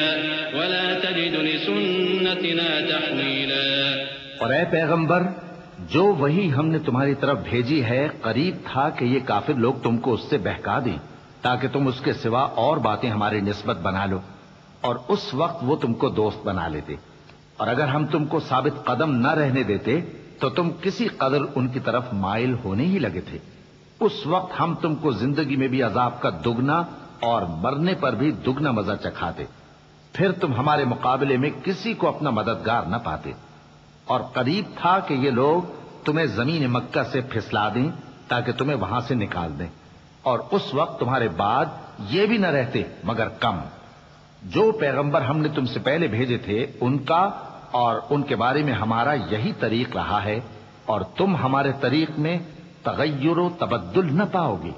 ولا تجد لسنتنا تحويلا. اور اے پیغمبر، جو وہی ہم نے تمہاری طرف بھیجی ہے قریب تھا کہ یہ کافر لوگ تم کو اس سے بہکا دیں تاکہ تم اس کے سوا اور باتیں ہماری نسبت بنا لو، اور اس وقت وہ تم کو دوست بنا لیتے. اور اگر ہم تم کو ثابت قدم نہ رہنے دیتے تو تم کسی قدر ان کی طرف مائل ہونے ہی لگے تھے. اس وقت ہم تم کو زندگی میں بھی عذاب کا دگنا اور مرنے پر بھی دگنا مزہ چکھاتے، پھر تم ہمارے مقابلے میں کسی کو اپنا مددگار نہ پاتے. اور قریب تھا کہ یہ لوگ تمہیں زمین مکہ سے پھسلا دیں تاکہ تمہیں وہاں سے نکال دیں، اور اس وقت تمہارے بعد یہ بھی نہ رہتے مگر کم. جو پیغمبر ہم نے تم سے پہلے بھیجے تھے ان کا اور ان کے بارے میں ہمارا یہی طریق رہا ہے، اور تم ہمارے طریق میں تغیر و تبدل نہ پاؤ گے.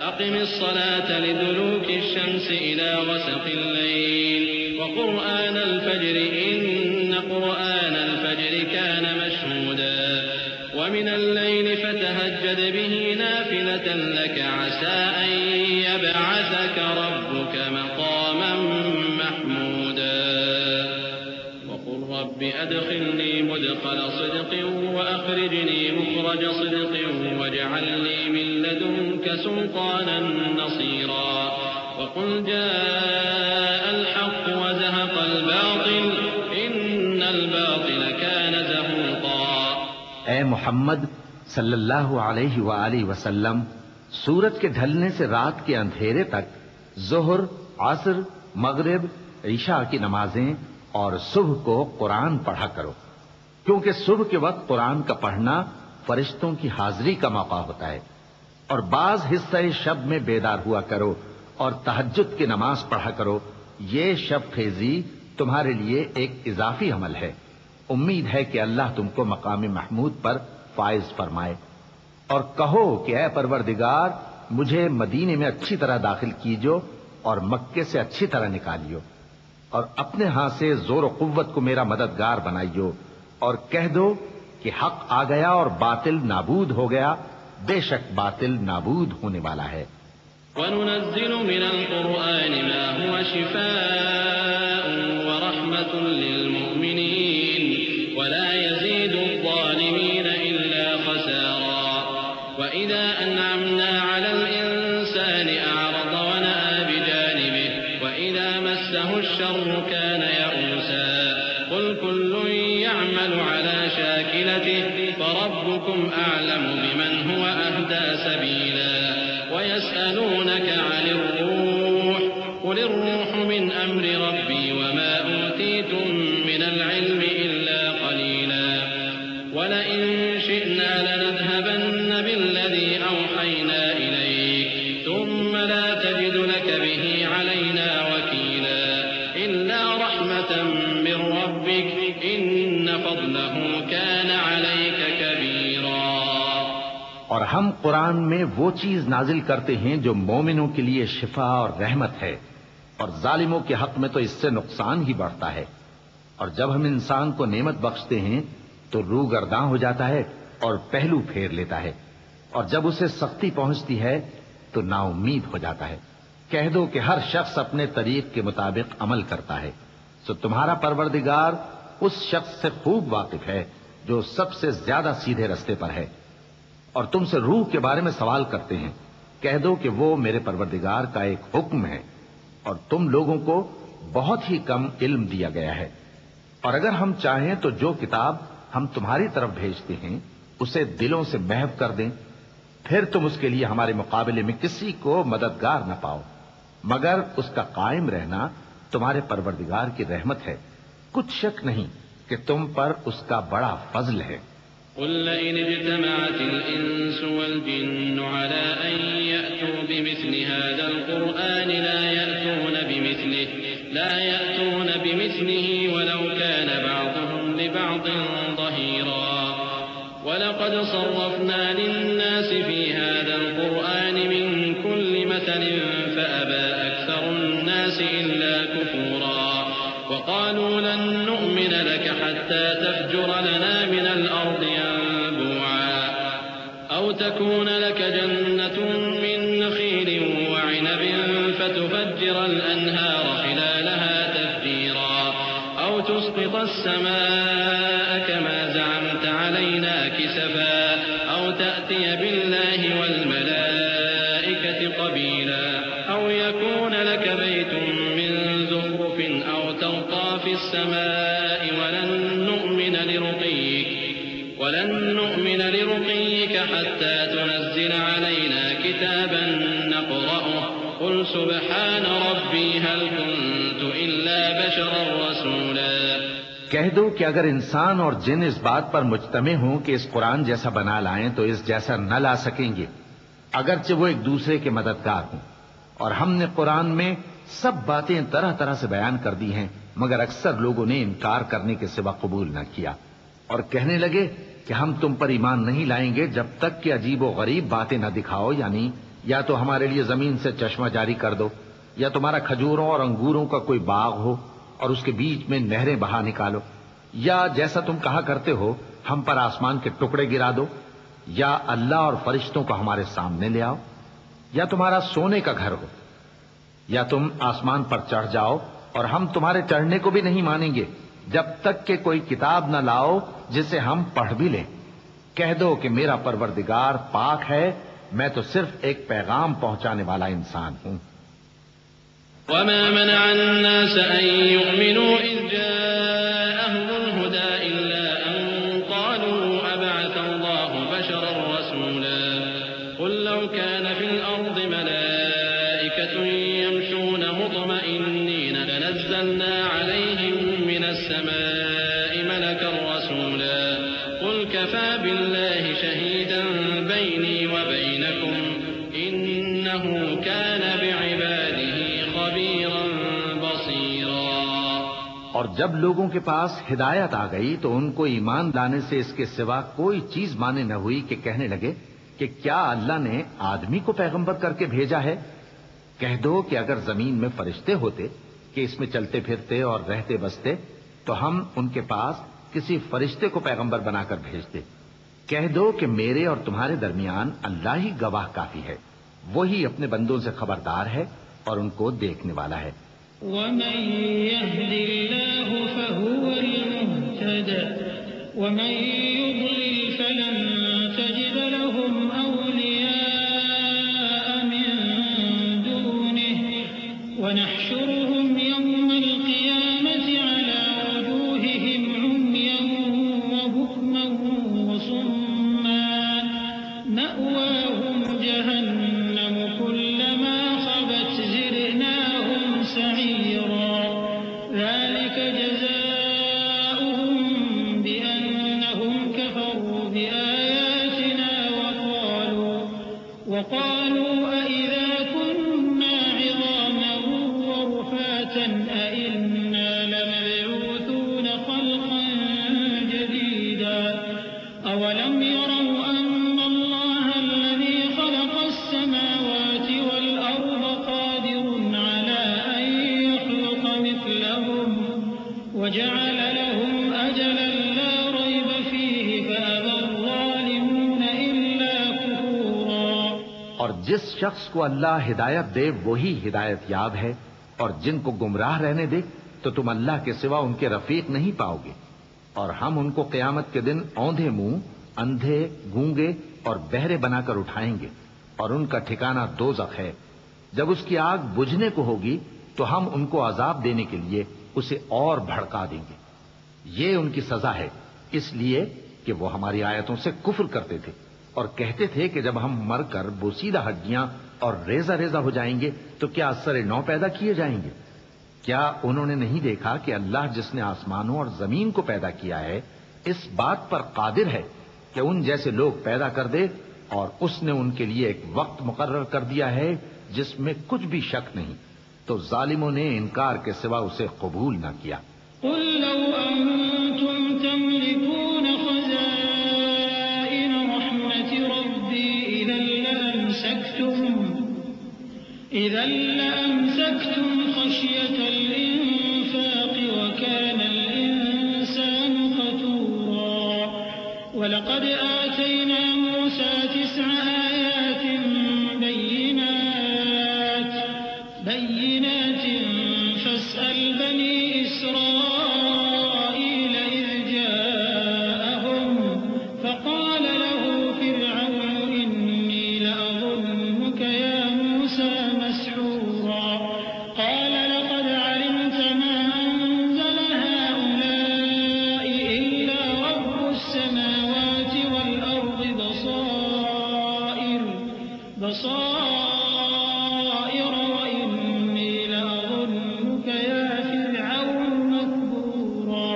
أقم الصلاة لدلوك الشمس إلى غسق الليل وقرآن الفجر إن قرآن الفجر كان مشهودا ومن الليل فتهجد به نافلة لك عسى أن يبعثك ربك مقاما محمودا وقل رب أدخلني مدخل صدق وأخرجني مخرج صدق واجعل لي من لدنك سلطانا نصيرا وقل جاء الحق وزهق الباطل إن الباطل كان زهوقا. اے محمد صلی اللہ علیہ وآلہ وسلم، سورج کے ڈھلنے سے رات کے اندھیرے تک ظہر، عصر، مغرب، عشاء کی نمازیں اور صبح کو قرآن پڑھا کرو، کیونکہ صبح کے وقت قرآن کا پڑھنا فرشتوں کی حاضری کا موقع ہوتا ہے. اور بعض حصہ شب میں بیدار ہوا کرو اور تہجد کی نماز پڑھا کرو. یہ شب خیزی تمہارے لیے ایک اضافی عمل ہے. امید ہے کہ اللہ تم کو مقام محمود پر فائز فرمائے. اور کہو کہ اے پروردگار، مجھے مدینے میں اچھی طرح داخل کیجو اور مکے سے اچھی طرح نکالیو، اور اپنے ہاں سے زور و قوت کو میرا مددگار بنائیو، اور کہہ دو کہ حق آ گیا اور باطل نابود ہو گیا، بے شک باطل نابود ہونے والا ہے. وَنُنَزِّلُ مِنَ الْقُرْآنِ مَا هُوَ شِفَاءٌ وَرَحْمَةٌ لِّلْمُؤْمِنِينَ وَلَا يَزِيدُ الظَّالِمِينَ إِلَّا خَسَارًا. وَإِذَا أَنْعَمْنَا عَلَى الْإِنسَانِ أَعْرَضَ وَنَأَىٰ بِجَانِبِهِ وَإِذَا مَسَّهُ الشَّرُّ كَانَ يَئُوسًا. قُلْ كُلٌّ يَعْمَلُ عَلَى شَاكِلَتِهِ فَرَبُّكُمْ أَعْلَمُ بِمَنْ هُوَ أَهْدَىٰ سَبِيلًا. وَيَسْأَلُونَكَ عَنِ الرُّوحِ قُلِ الرُّوحُ مِنْ أَمْرِ رَبِّي وَمَا أُوتِيتُم مِّنَ الْعِلْمِ إِلَّا قَلِيلًا. وَلَئِن شِئْنَا لَنَذْهَبَنَّ بِالَّذِي أَوْحَيْنَا إِلَيْكَ ثُمَّ لَا تَجِدُ لَكَ بِهِ عَلَيْنَا وَكِيلًا إِلَّا رَحْمَةً مِّن رَّبِّكَ إِنَّ فَضْلَهُ كَانَ عَلَيْكَ كَبِيرًا. اور ہم قرآن میں وہ چیز نازل کرتے ہیں جو مومنوں کے لیے شفا اور رحمت ہے، اور ظالموں کے حق میں تو اس سے نقصان ہی بڑھتا ہے. اور جب ہم انسان کو نعمت بخشتے ہیں تو روح گرداں ہو جاتا ہے اور پہلو پھیر لیتا ہے، اور جب اسے سختی پہنچتی ہے تو نا امید ہو جاتا ہے. کہہ دو کہ ہر شخص اپنے طریق کے مطابق عمل کرتا ہے، سو تمہارا پروردگار اس شخص سے خوب واقف ہے جو سب سے زیادہ سیدھے رستے پر ہے. اور تم سے روح کے بارے میں سوال کرتے ہیں، کہہ دو کہ وہ میرے پروردگار کا ایک حکم ہے، اور تم لوگوں کو بہت ہی کم علم دیا گیا ہے. اور اگر ہم چاہیں تو جو کتاب ہم تمہاری طرف بھیجتے ہیں اسے دلوں سے محو کر دیں، پھر تم اس کے لیے ہمارے مقابلے میں کسی کو مددگار نہ پاؤ، مگر اس کا قائم رہنا تمہارے پروردگار کی رحمت ہے. کچھ شک نہیں کہ تم پر اس کا بڑا فضل ہے. قل لئن اجتمعت الإنس والجن على أن يأتوا بمثل هذا القرآن لا يأتون بمثله ولو كان بعضهم لبعض ظهيرا. ولقد صرفنا للناس في هذا القرآن من كل مثل فأبى وقالوا لن نؤمن لك حتى تفجر لنا من الأرض ينبوعا أو تكون لك جنة من نخيل وعنب فتفجر الأنهار خلالها تفجيرا أو تسقط السماء كما زعمت علينا كسفا أو تأتي بالله والملائكة قبيلا أو يكون لك بيت من زخرف أو ترقى في السماء ولن نؤمن لرقيك حتى تنزل علينا كتابا نقرأه قل سبحان ربي هل كنت إلا بشرا رسولا. کہہ دو کہ اگر انسان اور جن اس بات پر مجتمع ہوں کہ اس قرآن جیسا بنا لائیں تو اس جیسا نہ لا سکیں گے، اگرچہ وہ ایک دوسرے کے مددگار ہوں. اور ہم نے قرآن میں سب باتیں طرح طرح سے بیان کر دی ہیں، مگر اکثر لوگوں نے انکار کرنے کے سوا قبول نہ کیا، اور کہنے لگے کہ ہم تم پر ایمان نہیں لائیں گے جب تک کہ عجیب و غریب باتیں نہ دکھاؤ، یعنی یا تو ہمارے لیے زمین سے چشمہ جاری کر دو، یا تمہارا کھجوروں اور انگوروں کا کوئی باغ ہو اور اس کے بیچ میں نہریں بہا نکالو، یا جیسا تم کہا کرتے ہو ہم پر آسمان کے ٹکڑے گرا دو، یا اللہ اور فرشتوں کو ہمارے سامنے لے آؤ، یا تمہارا سونے کا گھر ہو، یا تم آسمان پر چڑھ جاؤ اور ہم تمہارے چڑھنے کو بھی نہیں مانیں گے جب تک کہ کوئی کتاب نہ لاؤ جسے ہم پڑھ بھی لیں. کہہ دو کہ میرا پروردگار پاک ہے، میں تو صرف ایک پیغام پہنچانے والا انسان ہوں. وما منع الناس أن يؤمنوا إذ جاءهم الهدى إلا أن قالوا أبعث الله بشرا رسولا قل لو كان في الأرض ملائكة يمشون مطمئنين لنزلنا عليهم من السماء ملكا رسولا قل كفى بالله شهيدا بيني وبينكم إنه كان بعباده خبيرا بصيرا. اور جب لوگوں کے پاس ہدایت آ گئی تو ان کو ایمان لانے سے اس کے سوا کوئی چیز مانے نہ ہوئی کہ کہنے لگے کہ کیا اللہ نے آدمی کو پیغمبر کر کے بھیجا ہے. کہہ دو کہ اگر زمین میں فرشتے ہوتے کہ اس میں چلتے پھرتے اور رہتے بستے تو ہم ان کے پاس کسی فرشتے کو پیغمبر بنا کر بھیجتے. کہہ دو کہ میرے اور تمہارے درمیان اللہ ہی گواہ کافی ہے، وہی اپنے بندوں سے خبردار ہے اور ان کو دیکھنے والا ہے. ومن يهد الله فهو المهتد ومن يضلل فلن تجد لهم أولياء من دونه ونحشرهم يوم القيامة على وجوههم عميا وبكما وصما مأواهم جهنم كلما خبت زدناهم سعيرا ذلك جزاؤهم بأنهم كفروا بآياتنا وقالوا أئذا كنا عظاما ورفاتا أئنا لمبعوثون خلقا جديدا أولم يروا أن الله الذي خلق السماوات والأرض قادر على أن يخلق مثلهم وجعل لهم أجلا لا ريب فيه فأبى الظالمون إلا كفورا. اور جس شخص کو اللہ ہدایت دے وہی ہدایت یاب ہے، اور جن کو گمراہ رہنے دے تو تم اللہ کے سوا ان کے رفیق نہیں پاؤ گے. اور ہم ان کو قیامت کے دن اوندھے منہ، اندھے، گونگے اور بہرے بنا کر اٹھائیں گے، اور ان کا ٹھکانہ دوزخ ہے. جب اس کی آگ بجھنے کو ہوگی تو ہم ان کو عذاب دینے کے لیے اسے اور بھڑکا دیں گے. یہ ان کی سزا ہے اس لیے کہ وہ ہماری آیتوں سے کفر کرتے تھے اور کہتے تھے کہ جب ہم مر کر بوسیدہ ہڈیاں اور ریزہ ریزہ ہو جائیں گے تو کیا اثر نو پیدا کیے جائیں گے. کیا انہوں نے نہیں دیکھا کہ اللہ جس نے آسمانوں اور زمین کو پیدا کیا ہے اس بات پر قادر ہے کہ ان جیسے لوگ پیدا کر دے، اور اس نے ان کے لیے ایک وقت مقرر کر دیا ہے جس میں کچھ بھی شک نہیں. تو ظالموں نے انکار کے سوا اسے قبول نہ کیا. قل لو أنتم تملكون خزائن رحمة ربي إذا لأمسكتم خشية الإنفاق وكان الإنسان قتورا ولقد آتينا موسى 9 آيات بينات فاسأل بني إسرائيل إذ جاءهم فقال له فرعون إني لأظنك يا موسى مسحورا قال لقد علمت ما أنزل هؤلاء إلا رب السماوات والأرض بصائر وإني لأظنك يا فرعون مكبورا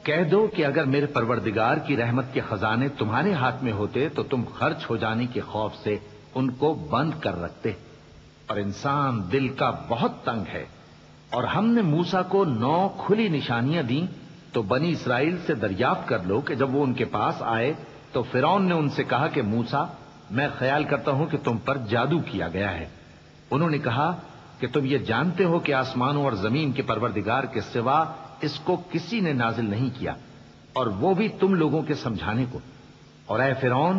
کہہ دو کہ اگر میرے پروردگار کی رحمت کے خزانے تمہارے ہاتھ میں ہوتے تو تم خرچ ہو جانے کے خوف سے ان کو بند کر رکھتے، اور انسان دل کا بہت تنگ ہے۔ اور ہم نے موسیٰ کو 9 کھلی نشانیاں دیں، تو بنی اسرائیل سے دریافت کر لو کہ جب وہ ان کے پاس آئے تو فرعون نے ان سے کہا کہ موسیٰ، میں خیال کرتا ہوں کہ تم پر جادو کیا گیا ہے۔ انہوں نے کہا کہ تم یہ جانتے ہو کہ آسمانوں اور زمین کے پروردگار کے سوا اس کو کسی نے نازل نہیں کیا، اور وہ بھی تم لوگوں کے سمجھانے کو، اور اے فرعون،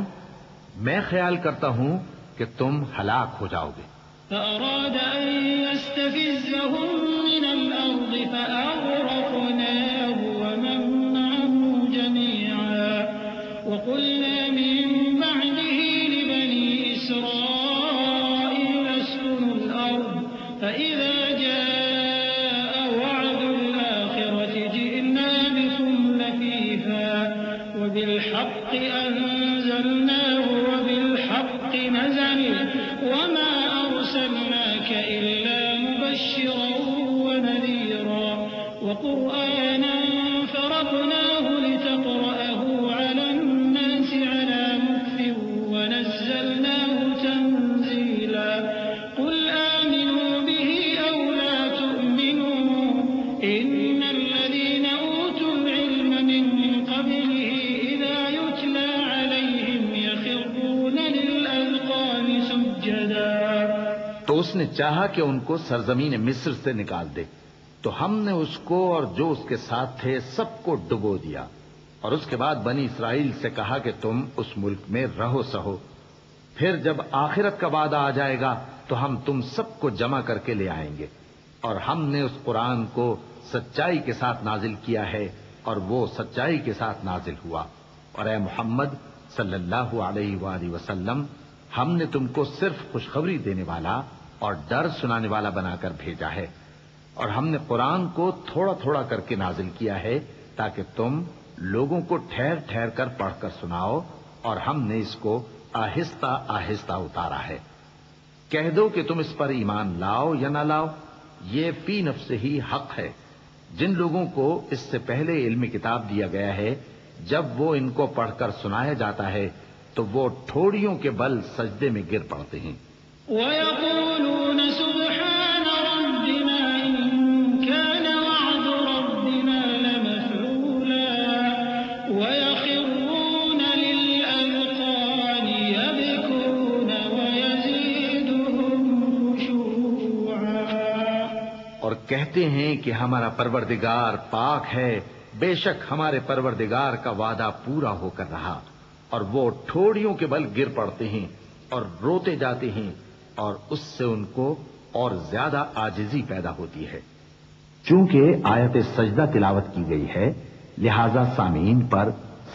میں خیال کرتا ہوں کہ تم ہلاک ہو جاؤ گے۔ فأراد أن يستفزهم من الأرض فأغرقناه ومن معه جميعا وقلنا من بعده لبني إسرائيل اسكنوا الأرض فإذا جاء وعد الآخرة جئنا بكم لفيفا وبالحق أنزلناه وبالحق نزل وما أرسلناك إلا مبشرا ونذيرا وقرآنا فرقناه لتقرأه على الناس على مكث ونزلناه تنزيلا قل آمنوا به أو لا تؤمنوا إن الذين أوتوا العلم من قبله إذا يتلى عليهم يخرون للأذقان سجدا۔ تو اس نے چاہا کہ ان کو سرزمین مصر سے نکال دے، تو ہم نے اس کو اور جو اس کے ساتھ تھے سب کو ڈبو دیا، اور اس کے بعد بنی اسرائیل سے کہا کہ تم اس ملک میں رہو سہو، پھر جب آخرت کا وعدہ آ جائے گا تو ہم تم سب کو جمع کر کے لے آئیں گے۔ اور ہم نے اس قرآن کو سچائی کے ساتھ نازل کیا ہے، اور وہ سچائی کے ساتھ نازل ہوا۔ اور اے محمد صلی اللہ علیہ وآلہ وسلم، ہم نے تم کو صرف خوشخبری دینے والا اور ڈر سنانے والا بنا کر بھیجا ہے، اور ہم نے قرآن کو تھوڑا تھوڑا کر کے نازل کیا ہے تاکہ تم لوگوں کو ٹھہر ٹھہر کر پڑھ کر سناؤ، اور ہم نے اس کو آہستہ آہستہ اتارا ہے۔ کہہ دو کہ تم اس پر ایمان لاؤ یا نہ لاؤ، یہ فی نفس ہی حق ہے۔ جن لوگوں کو اس سے پہلے علم کتاب دیا گیا ہے، جب وہ ان کو پڑھ کر سنایا جاتا ہے تو وہ ٹھوڑیوں کے بل سجدے میں گر پڑتے ہیں۔ وَيَقُولُونَ سُبْحَانَ رَبِّنَا إِن كَانَ وَعْدُ رَبِّنَا لَمَفْعُولًا وَيَخِرُّونَ لِلْأَذْقَانِ يَبْكُونَ وَيَزِيدُهُمْ خُشُوعًا۔ اور کہتے ہیں کہ ہمارا پروردگار پاک ہے، بے شک ہمارے پروردگار کا وعدہ پورا ہو کر رہا، اور وہ ٹھوڑیوں کے بل گر پڑتے ہیں اور روتے جاتے ہیں، اور اس سے ان کو اور زیادہ عاجزی پیدا ہوتی ہے۔ چونکہ آیت سجدہ تلاوت کی گئی ہے، لہذا سامعین پر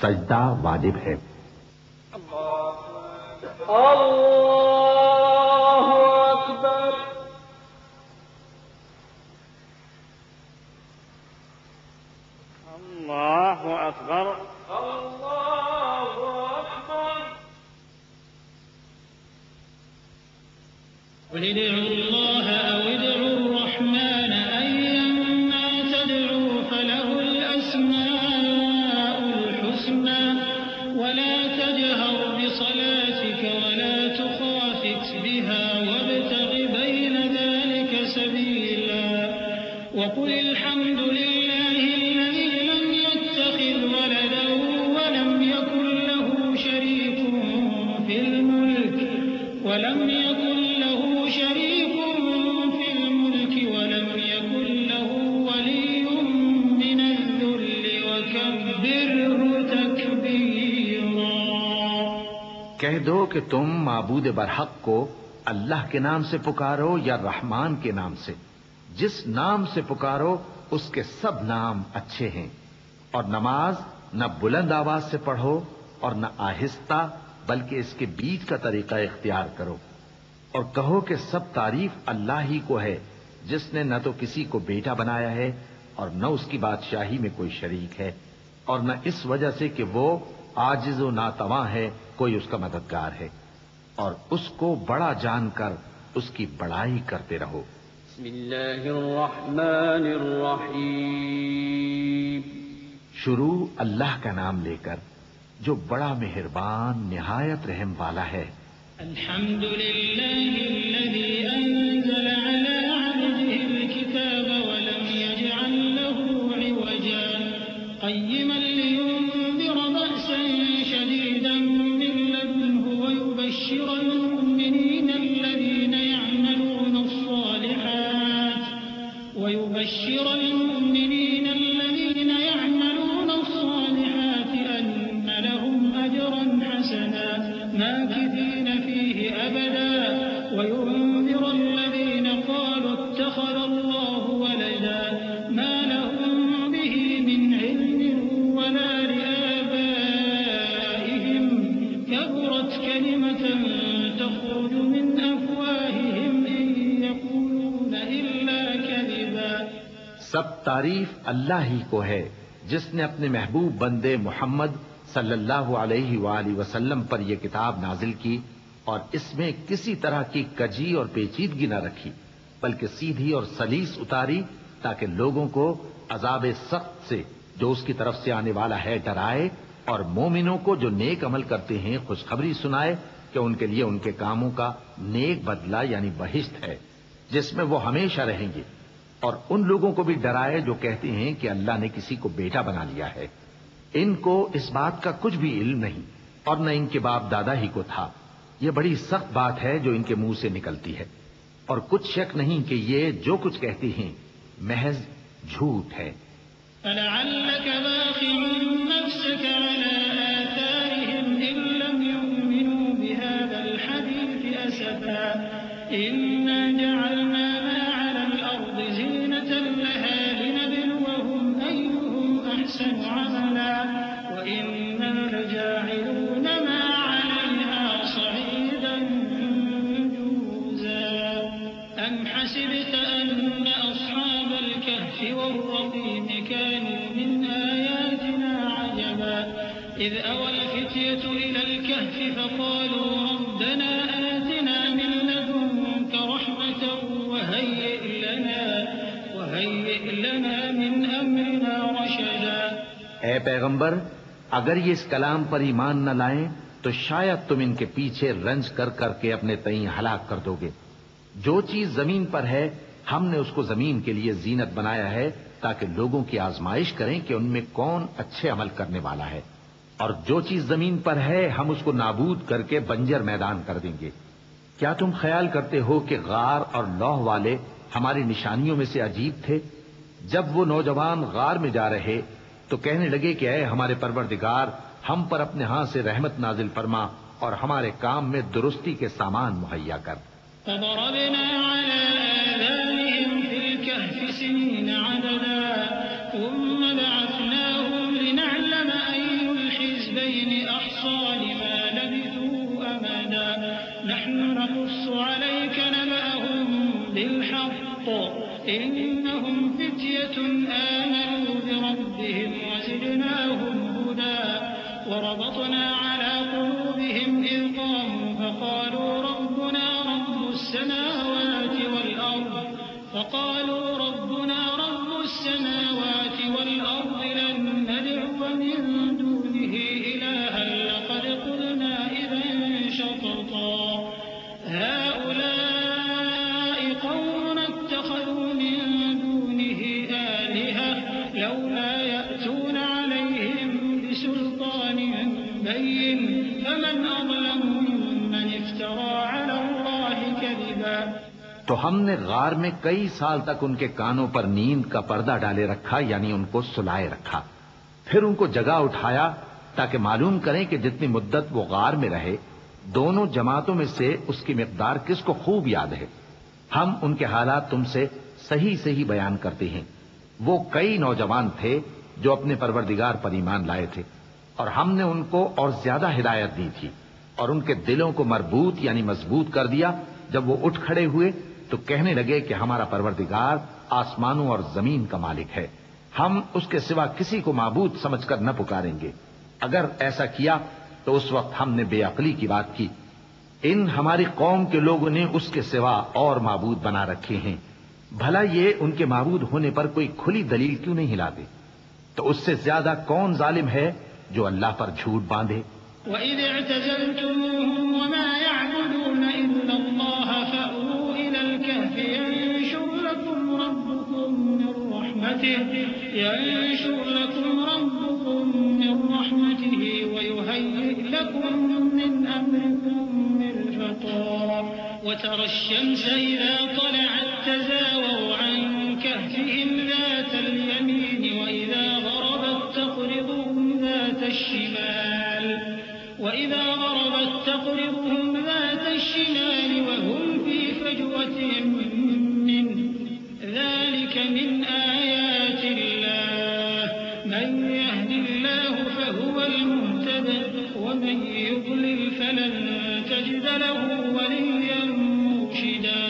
سجدہ واجب ہے۔ اللہ اکبر۔ اللہ اکبر۔ اللہ اکبر۔ قل ادعوا الله أو ادعوا الرحمن أيما تدعوا فله الأسماء الحسنى ولا تجهر بصلاتك ولا تخافت بها وابتغ بين ذلك سبيلا وقل الحمد لله الذي لم يتخذ ولدا ولم يكن له شريك في الملك ولم يكن له شريك في الملك ولم يكن له ولي کہہ دو کہ تم معبود برحق کو اللہ کے نام سے پکارو یا رحمان کے نام سے، جس نام سے پکارو اس کے سب نام اچھے ہیں، اور نماز نہ بلند آواز سے پڑھو اور نہ آہستہ، بلکہ اس کے بیچ کا طریقہ اختیار کرو، اور کہو کہ سب تعریف اللہ ہی کو ہے، جس نے نہ تو کسی کو بیٹا بنایا ہے اور نہ اس کی بادشاہی میں کوئی شریک ہے، اور نہ اس وجہ سے کہ وہ عاجز و ناتواں ہے کوئی اس کا مددگار ہے، اور اس کو بڑا جان کر اس کی بڑائی کرتے رہو۔ بسم اللہ الرحمن الرحیم۔ شروع اللہ کا نام لے کر جو بڑا مہربان نہایت رحم والا ہے۔ الحمد لله الذي أنزل على عبده الكتاب ولم يجعل له عوجا قيما لينذر بأسا شديدا من لدنه ويبشر المؤمنين الذين يعملون الصالحات أن لهم أجرا حسنا ماكثين فيه أبدا وينذر الذين قالوا اتخذ الله ولدا ما لهم به من علم ولا لآبائهم كبرت كلمة تخرج من أفواههم إن يقولون إلا كذبا۔ سب تعریف اللہ ہی کو ہے جس نے اپنے محبوب بندے محمد صلی اللہ علیہ وآلہ وسلم پر یہ کتاب نازل کی اور اس میں کسی طرح کی کجی اور پیچیدگی نہ رکھی، بلکہ سیدھی اور سلیس اتاری تاکہ لوگوں کو عذاب سخت سے جو اس کی طرف سے آنے والا ہے ڈرائے، اور مومنوں کو جو نیک عمل کرتے ہیں خوشخبری سنائے کہ ان کے لیے ان کے کاموں کا نیک بدلہ یعنی بہشت ہے جس میں وہ ہمیشہ رہیں گے، اور ان لوگوں کو بھی ڈرائے جو کہتے ہیں کہ اللہ نے کسی کو بیٹا بنا لیا ہے۔ ان کو اس بات کا کچھ بھی علم نہیں اور نہ ان کے باپ دادا ہی کو تھا۔ یہ بڑی سخت بات ہے جو ان کے منہ سے نکلتی ہے، اور کچھ شک نہیں کہ یہ جو کچھ کہتے ہیں محض جھوٹ ہے۔ فلعلك باخع نفسك على آثارهم إن لم يؤمنوا بهذا الحديث أسفا إنا جعلنا ما على الأرض زينة لها لنبلوهم أيهم أحسن عملا وإنا لجاعلون ما عليها صعيدا جرزا أم حسبت أن أصحاب الكهف والرقيم كانوا من آياتنا عجبا إذ أوى الفتية إلى الكهف فقالوا ربنا آتنا من لدنك رحمة وهيئ لنا من أمرنا رشدا۔ اے پیغمبر، اگر یہ اس کلام پر ایمان نہ لائیں تو شاید تم ان کے پیچھے رنج کر کر کے اپنے تئیں ہلاک کر دو گے۔ جو چیز زمین پر ہے ہم نے اس کو زمین کے لیے زینت بنایا ہے تاکہ لوگوں کی آزمائش کریں کہ ان میں کون اچھے عمل کرنے والا ہے، اور جو چیز زمین پر ہے ہم اس کو نابود کر کے بنجر میدان کر دیں گے۔ کیا تم خیال کرتے ہو کہ غار اور لوح والے ہماری نشانیوں میں سے عجیب تھے؟ جب وہ نوجوان غار میں جا رہے تو کہنے لگے کہ اے ہمارے پروردگار، ہم پر اپنے ہاں سے رحمت نازل فرما اور ہمارے کام میں درستی کے سامان مہیا کر۔ فضربنا على آذانهم في الكهف سنين عددا ثم بعثناهم لنعلم أي الحزبين أحصى لما لبثوا أمدا نحن نقص عليك نبأهم بالحق إنهم فتية آمنوا بربهم وزدناهم هدى وربطنا على قلوبهم إذ قاموا فقالوا ربنا رب السماوات والأرض لن ندعو من دونه إلها لقد قلنا إذا شططا هؤلاء قوم اتخذوا من دونه آلهة لولا يأتون عليهم بسلطان بين فمن أظلم ممن افترى على الله كذبا۔ تو ہم نے غار میں کئی سال تک ان کے کانوں پر نیند کا پردہ ڈالے رکھا، یعنی ان کو سلائے رکھا، پھر ان کو جگا اٹھایا تاکہ معلوم کریں کہ جتنی مدت وہ غار میں رہے دونوں جماعتوں میں سے اس کی مقدار کس کو خوب یاد ہے؟ ہم ان کے حالات تم سے صحیح صحیح بیان کرتے ہیں۔ وہ کئی نوجوان تھے جو اپنے پروردگار پر ایمان لائے تھے، اور ہم نے ان کو اور زیادہ ہدایت دی تھی، اور ان کے دلوں کو مربوط یعنی مضبوط کر دیا۔ جب وہ اٹھ کھڑے ہوئے تو کہنے لگے کہ ہمارا پروردگار آسمانوں اور زمین کا مالک ہے، ہم اس کے سوا کسی کو معبود سمجھ کر نہ پکاریں گے۔ اگر ایسا کیا تو اس وقت ہم نے بے عقلی کی بات کی۔ ان ہماری قوم کے لوگوں نے اس کے سوا اور معبود بنا رکھے ہیں، بھلا یہ ان کے معبود ہونے پر کوئی کھلی دلیل کیوں نہیں لاتے؟ تو اس سے زیادہ کون ظالم ہے جو اللہ پر جھوٹ باندھے؟ وَإِذِ اعْتَزَلْتُمُوهُمْ وَمَا يَعْبُدُونَ إِلَّا اللَّهَ فَأْوُوا إِلَى الْكَهْفِ يَنشُرْ لَكُمْ رَبُّكُم مِّن رَّحْمَتِهِ وَيُهَيِّئْ لَكُم مِّنْ أَمْرِكُم مِّرْفَقًا وَتَرَى الشَّمْسَ إِذَا طَلَعَت تَّزَاوَرُ عَن كَهْفِهِمْ ذَاتَ الْيَمِينِ وَإِذَا غَرَبَت تَّقْرِضُهُمْ ذَاتَ الشِّمَالِ وَهُمْ فِي فَجْوَةٍ مِّنْهُ ذَلِكَ مِنْ آيَاتِ اللَّهِ مَن يَهْدِ اللَّهُ فَهُوَ الْمُهْتَدِ وَمَن يُضْلِلْ فَلَن تَجِدَ لَهُ وَلِيًّا مُّرْشِدًا۔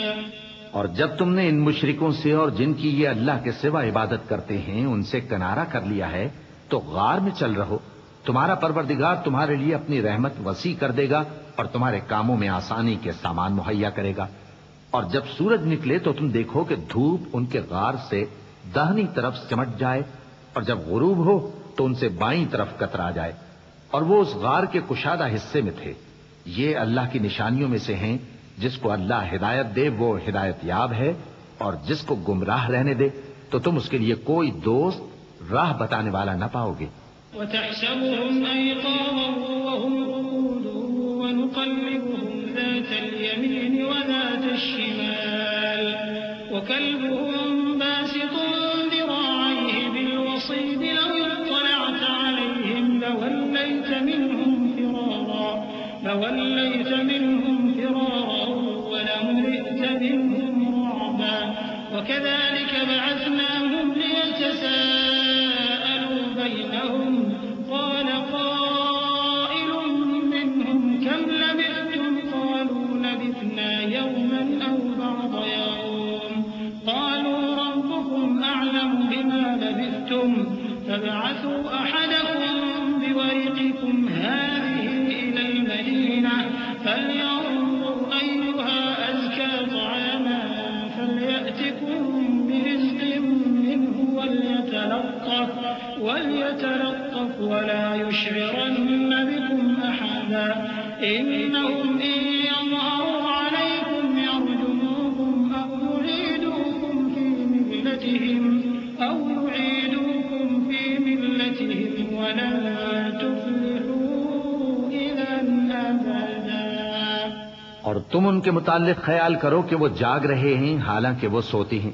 اور جب تم نے ان مشرکوں سے اور جن کی یہ اللہ کے سوا عبادت کرتے ہیں ان سے کنارہ کر لیا ہے تو غار میں چل رہو، تمہارا پروردگار تمہارے لیے اپنی رحمت وسیع کر دے گا اور تمہارے کاموں میں آسانی کے سامان مہیا کرے گا۔ اور جب سورج نکلے تو تم دیکھو کہ دھوپ ان کے غار سے داہنی طرف سمٹ جائے، اور جب غروب ہو تو ان سے بائیں طرف کترا جائے، اور وہ اس غار کے کشادہ حصے میں تھے۔ یہ اللہ کی نشانیوں میں سے ہیں، جس کو اللہ ہدایت دے وہ ہدایت یاب ہے، اور جس کو گمراہ رہنے دے تو تم اس کے لیے کوئی دوست راہ بتانے والا نہ پاؤ گے۔ وَتَحْسَبُهُمْ أَيْقَاظًا وَهُمْ رُقُودٌ وَنُقَلِّبُهُمْ ذَاتَ الْيَمِينِ وَذَاتَ الشِّمَالِ وَكَلْبُهُمْ بَاسِطٌ ذِرَاعَيْهِ بِالْوَصِيدِ لَوِ اطَّلَعْتَ عَلَيْهِمْ لَوَلَّيْتَ مِنْهُمْ فِرَارًا وَلَمُلِئْتَ مِنْهُمْ رُعْبًا وَكَذَلِكَ بَعَثْنَاهُمْ لِيَتَسَاءَلُوا بَيْنَهُمْ قَالَ قَائِلٌ مِّنْهُمْ كَمْ لَبِثْتُمْ قَالُوا لَبِثْنَا يَوْمًا أَوْ بَعْضَ يَوْمٍ قَالُوا رَبُّكُمْ أَعْلَمُ بِمَا لَبِثْتُمْ فَابْعَثُوا أَحَدَكُم بِوَرِقِكُمْ هَٰذِهِ إِلَى الْمَدِينَةِ فَلْيَنظُرْ أَيُّهَا أَزْكَىٰ طَعَامًا فَلْيَأْتِكُم بِرِزْقٍ مِّنْهُ وَلْيَتَلَطَّفْ وَلَا يُشْعِرَنَّ بِكُمْ أَحَدًا إِنَّهُمْ إِن يَظْهَرُوا عَلَيْكُمْ يَرْجُمُوكُمْ أَوْ يُعِيدُوكُمْ فِي مِلَّتِهِمْ وَلَن تُفْلِحُوا إِذًا أَبَدًا۔ اور تم ان کے متعلق خیال کرو کہ وہ جاگ رہے ہیں حالانکہ وہ سوتے ہیں،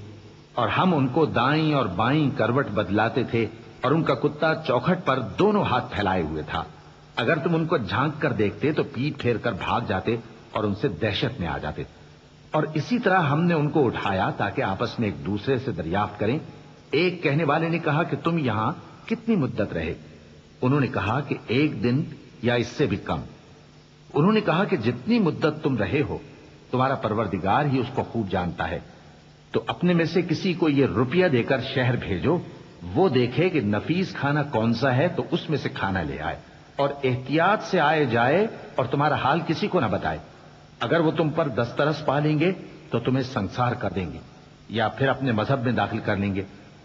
اور ہم ان کو دائیں اور بائیں کروٹ بدلاتے تھے، اور ان کا کتا چوکھٹ پر دونوں ہاتھ پھیلائے ہوئے تھا۔ اگر تم ان کو جھانک کر دیکھتے تو پیٹ پھیر کر بھاگ جاتے اور ان سے دہشت میں آ جاتے۔ اور اسی طرح ہم نے ان کو اٹھایا تاکہ آپس میں ایک دوسرے سے دریافت کریں۔ ایک کہنے والے نے کہا کہ تم یہاں کتنی مدت رہے؟ انہوں نے کہا کہ 1 دن یا اس سے بھی کم۔ انہوں نے کہا کہ جتنی مدت تم رہے ہو تمہارا پروردگار ہی اس کو خوب جانتا ہے، تو اپنے میں سے کسی کو یہ روپیہ دے کر شہر بھیجو، وہ دیکھے کہ نفیس کھانا کون سا ہے تو اس میں سے کھانا لے آئے، اور احتیاط سے آئے جائے اور تمہارا حال کسی کو نہ بتائے۔ اگر وہ تم پر دسترس پا لیں گے تو تمہیں سنسار کر دیں گے یا پھر اپنے مذہب میں داخل کر لیں گے،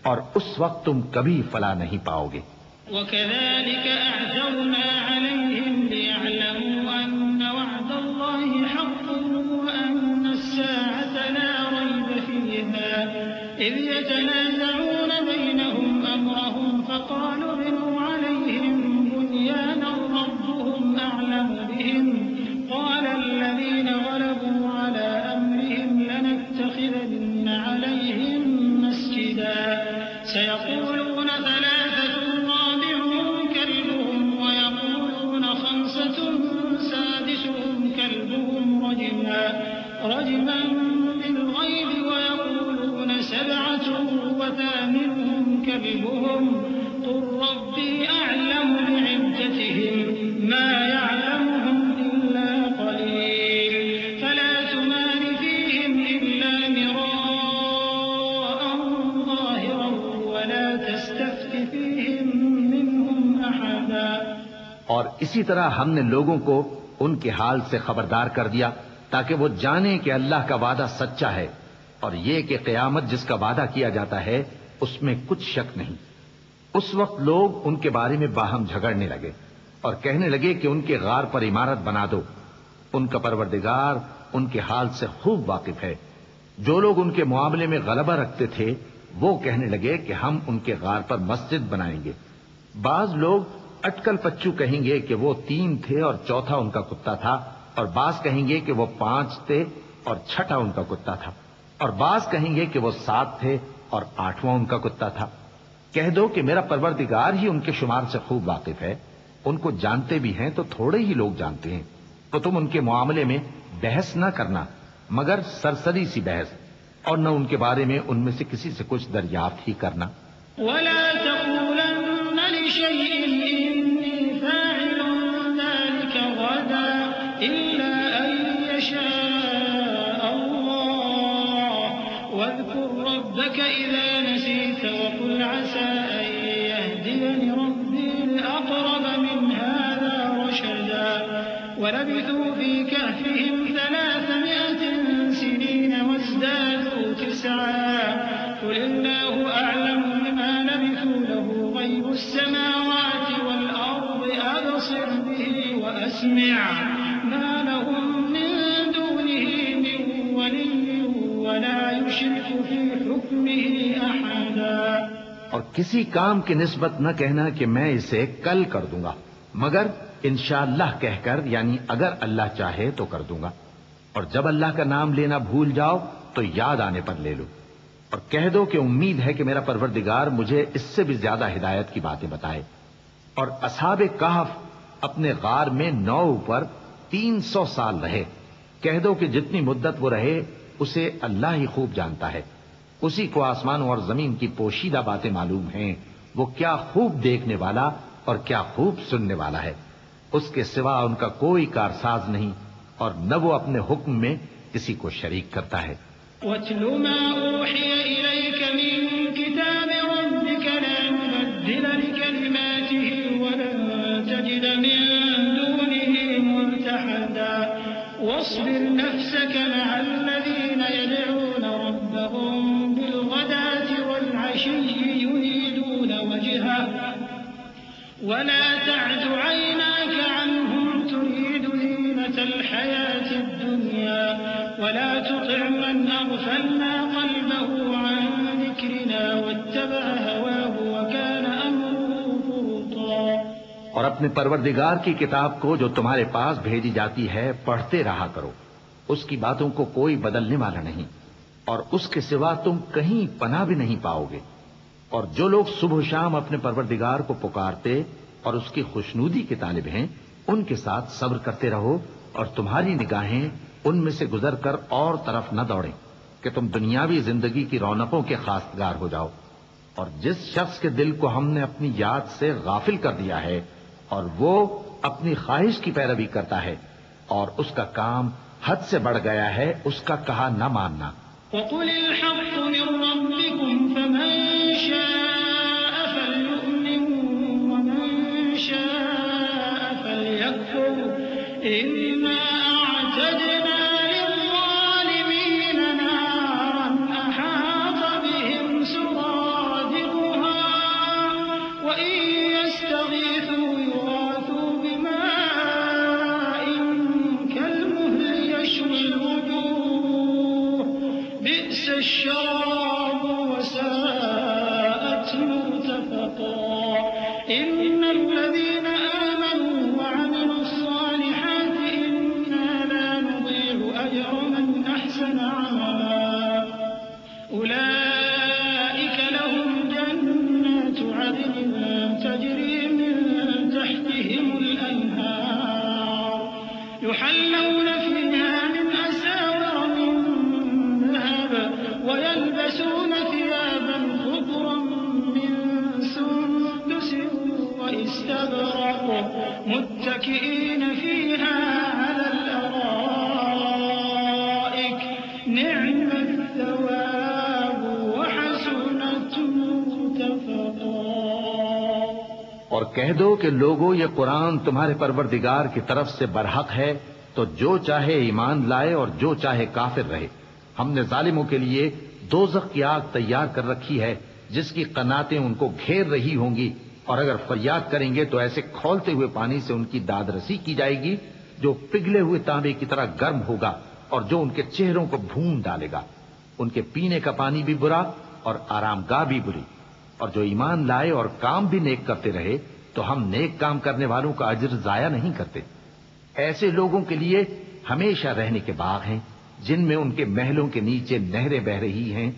اور اس وقت تم کبھی فلاح نہیں پاؤ گے۔ وَكَذَلِكَ أَعْثَرْنَا عَلَيْهِمْ لِيَعْلَمُوا أَنَّ وَعْدَ اللَّهِ حَقٌّ وَأَنَّ السَّاعَةَ لَا رَيْبَ فِيهَا إِذْ يَتَنَازَعُونَ بَيْنَهُمْ أَمْرَهُمْ فَقَالُوا ابْنُوا عَلَيْهِم بُنْيَانًا رَّبُّهُمْ أَعْلَمُ بِهِمْ قَالَ الَّذِينَ غَلَبُوا عَلَىٰ أَمْرِهِمْ لَنَتَّخِذَنَّ عَلَيْهِم مَّسْجِدًا سَيَقُولُونَ ثَلَاثَةٌ رَّابِعُهُمْ كَلْبُهُمْ وَيَقُولُونَ خَمْسَةٌ سَادِسُهُمْ رجما بالغيب ويقولون 7 وثامنهم كلبهم قل ربي أعلم بعدتهم ما يعلمهم إلا قليل فلا تمار فيهم إلا مراء ظاهرا ولا تستفت فيهم منهم أحدا. اور اسی طرح ہم نے لوگوں کو ان کے حال سے خبردار کر دیا تاکہ وہ جانیں کہ اللہ کا وعدہ سچا ہے اور یہ کہ قیامت جس کا وعدہ کیا جاتا ہے اس میں کچھ شک نہیں. اس وقت لوگ ان کے بارے میں باہم جھگڑنے لگے اور کہنے لگے کہ ان کے غار پر عمارت بنا دو. ان کا پروردگار ان کے حال سے خوب واقف ہے. جو لوگ ان کے معاملے میں غلبہ رکھتے تھے وہ کہنے لگے کہ ہم ان کے غار پر مسجد بنائیں گے. بعض لوگ اٹکل پچو کہیں گے کہ وہ 3 تھے اور چوتھا ان کا کتا تھا، اور بعض کہیں گے کہ وہ 5 تھے اور چھٹا ان کا کتا تھا، اور بعض کہیں گے کہ وہ 7 تھے اور 8واں ان کا کتا تھا. کہہ دو کہ میرا پروردگار ہی ان کے شمار سے خوب واقف ہے. ان کو جانتے بھی ہیں تو تھوڑے ہی لوگ جانتے ہیں. تو تم ان کے معاملے میں بحث نہ کرنا مگر سرسری سی بحث، اور نہ ان کے بارے میں ان میں سے کسی سے کچھ دریافت ہی کرنا. ولا تقولن لشيء إني فاعل ذلك غدا إلا أن يشاء الله واذكر ربك إذا نسيت وقل عسى أن يهديني ربي لأقرب من هذا رشدا. ولبثوا في كهفهم 300 سنين وازدادوا 9 قل الله أعلم بما لبثوا له غيب السماوات والأرض أبصر به وأسمع ما لهم من دونه من ولي ولا يشرك في حكمه أحدا. اور کسی کام کی نسبت نہ کہنا کہ میں اسے کل کر دوں گا مگر انشاءاللہ کہہ کر، یعنی اگر اللہ چاہے تو کر دوں گا. اور جب اللہ کا نام لینا بھول جاؤ تو یاد آنے پر لے لو. اور کہہ دو کہ امید ہے کہ میرا پروردگار مجھے اس سے بھی زیادہ ہدایت کی باتیں بتائے. اور اصحاب کہف اپنے غار میں 9 پر 300 سال رہے. کہہ دو کہ جتنی مدت وہ رہے اسے اللہ ہی خوب جانتا ہے. اسی کو آسمانوں اور زمین کی پوشیدہ باتیں معلوم ہیں. وہ کیا خوب دیکھنے والا اور کیا خوب سننے والا ہے. اس کے سوا ان کا کوئی کارساز نہیں اور نہ وہ اپنے حکم میں کسی کو شریک کرتا ہے. وَاتْلُ مَا أُوحِيَ إِلَيْكَ مِن كِتَابِ رَبِّكَ لَا مُبَدِّلَ لِكَلِمَاتِهِ وَلَن تَجِدَ مِن دُونِهِ مُلْتَحَدًا. وَاصْبِرْ نَفْسَكَ مَعَ الَّذِينَ يَدْعُونَ رَبَّهُم بِالْغَدَاةِ وَالْعَشِيِّ يُرِيدُونَ وَجْهَهُ وَلَا تَعْدُ عَيْنَاكَ عَنْهُمْ تُرِيدُ زِينَةَ الْحَيَاةِ الدُّنْيَا وَلَا تُطِعْ مَنْ أَغْفَلْنَا قَلْبَهُ عَنْ ذِكْرِنَا وَاتَّبَعَ هَوَاهُ وَكَانَ أَمْرُهُ فُرُطًا. اور اپنے پروردگار کی کتاب کو جو تمہارے پاس بھیجی جاتی ہے پڑھتے رہا کرو. اس کی باتوں کو کوئی بدلنے والا نہیں اور اس کے سوا تم کہیں پناہ بھی نہیں پاؤ گے. اور جو لوگ صبح و شام اپنے پروردگار کو پکارتے اور اس کی خوشنودی کے طالب ہیں ان کے ساتھ صبر کرتے رہو اور تمہاری نگاہیں ان میں سے گزر کر اور طرف نہ دوڑیں کہ تم دنیاوی زندگی کی رونقوں کے خواستگار ہو جاؤ. اور جس شخص کے دل کو ہم نے اپنی یاد سے غافل کر دیا ہے اور وہ اپنی خواہش کی پیروی کرتا ہے اور اس کا کام حد سے بڑھ گیا ہے، اس کا کہا نہ ماننا. وَقُلِ الْحَقُّ مِن رَّبِّكُمْ فَمَن شَاءَ فَلْيُؤْمِن وَمَن شَاءَ فَلْيَكْفُرْ إِنَّا أَعْتَدْنَا لِلظَّالِمِينَ نَارًا أَحَاطَ بِهِمْ سُرَادِقُهَا وَإِن يَسْتَغِيثُوا يُغَاثُوا بِمَاءٍ كَالْمُهْلِ يَشْوِي الْوُجُوهَ بِئْسَ الشَّرَابُ وَسَاءَتْ مُرْتَفَقًا. إِنَّ الَّذِينَ آمَنُوا وَعَمِلُوا الصَّالِحَاتِ إِنَّا لَا نُضِيعُ أَجْرَ مَنْ أَحْسَنَ عَمَلًا. أُولَئِكَ لَهُمْ جَنَّاتُ عَدْنٍ تَجْرِي مِن تَحْتِهِمُ الْأَنْهَارُ يُحَلَّوْنَ فِيهَا مِنْ أَسَاوِرَ مِن نعم الثواب وحسنت مرتفقا۔ اور کہہ دو کہ لوگو یہ قرآن تمہارے پروردگار کی طرف سے برحق ہے، تو جو چاہے ایمان لائے اور جو چاہے کافر رہے۔ ہم نے ظالموں کے لیے دوزخ کی آگ تیار کر رکھی ہے جس کی قناتیں ان کو گھیر رہی ہوں گی، اور اگر فریاد کریں گے تو ایسے کھولتے ہوئے پانی سے ان کی داد رسی کی جائے گی جو پگھلے ہوئے تانبے کی طرح گرم ہوگا اور جو ان کے چہروں کو بھون ڈالے گا۔ ان کے پینے کا پانی بھی برا اور آرام گاہ بھی بری۔ اور جو ایمان لائے اور کام بھی نیک کرتے رہے تو ہم نیک کام کرنے والوں کا اجر ضائع نہیں کرتے۔ ایسے لوگوں کے لیے ہمیشہ رہنے کے باغ ہیں جن میں ان کے محلوں کے نیچے نہریں بہ رہی ہیں،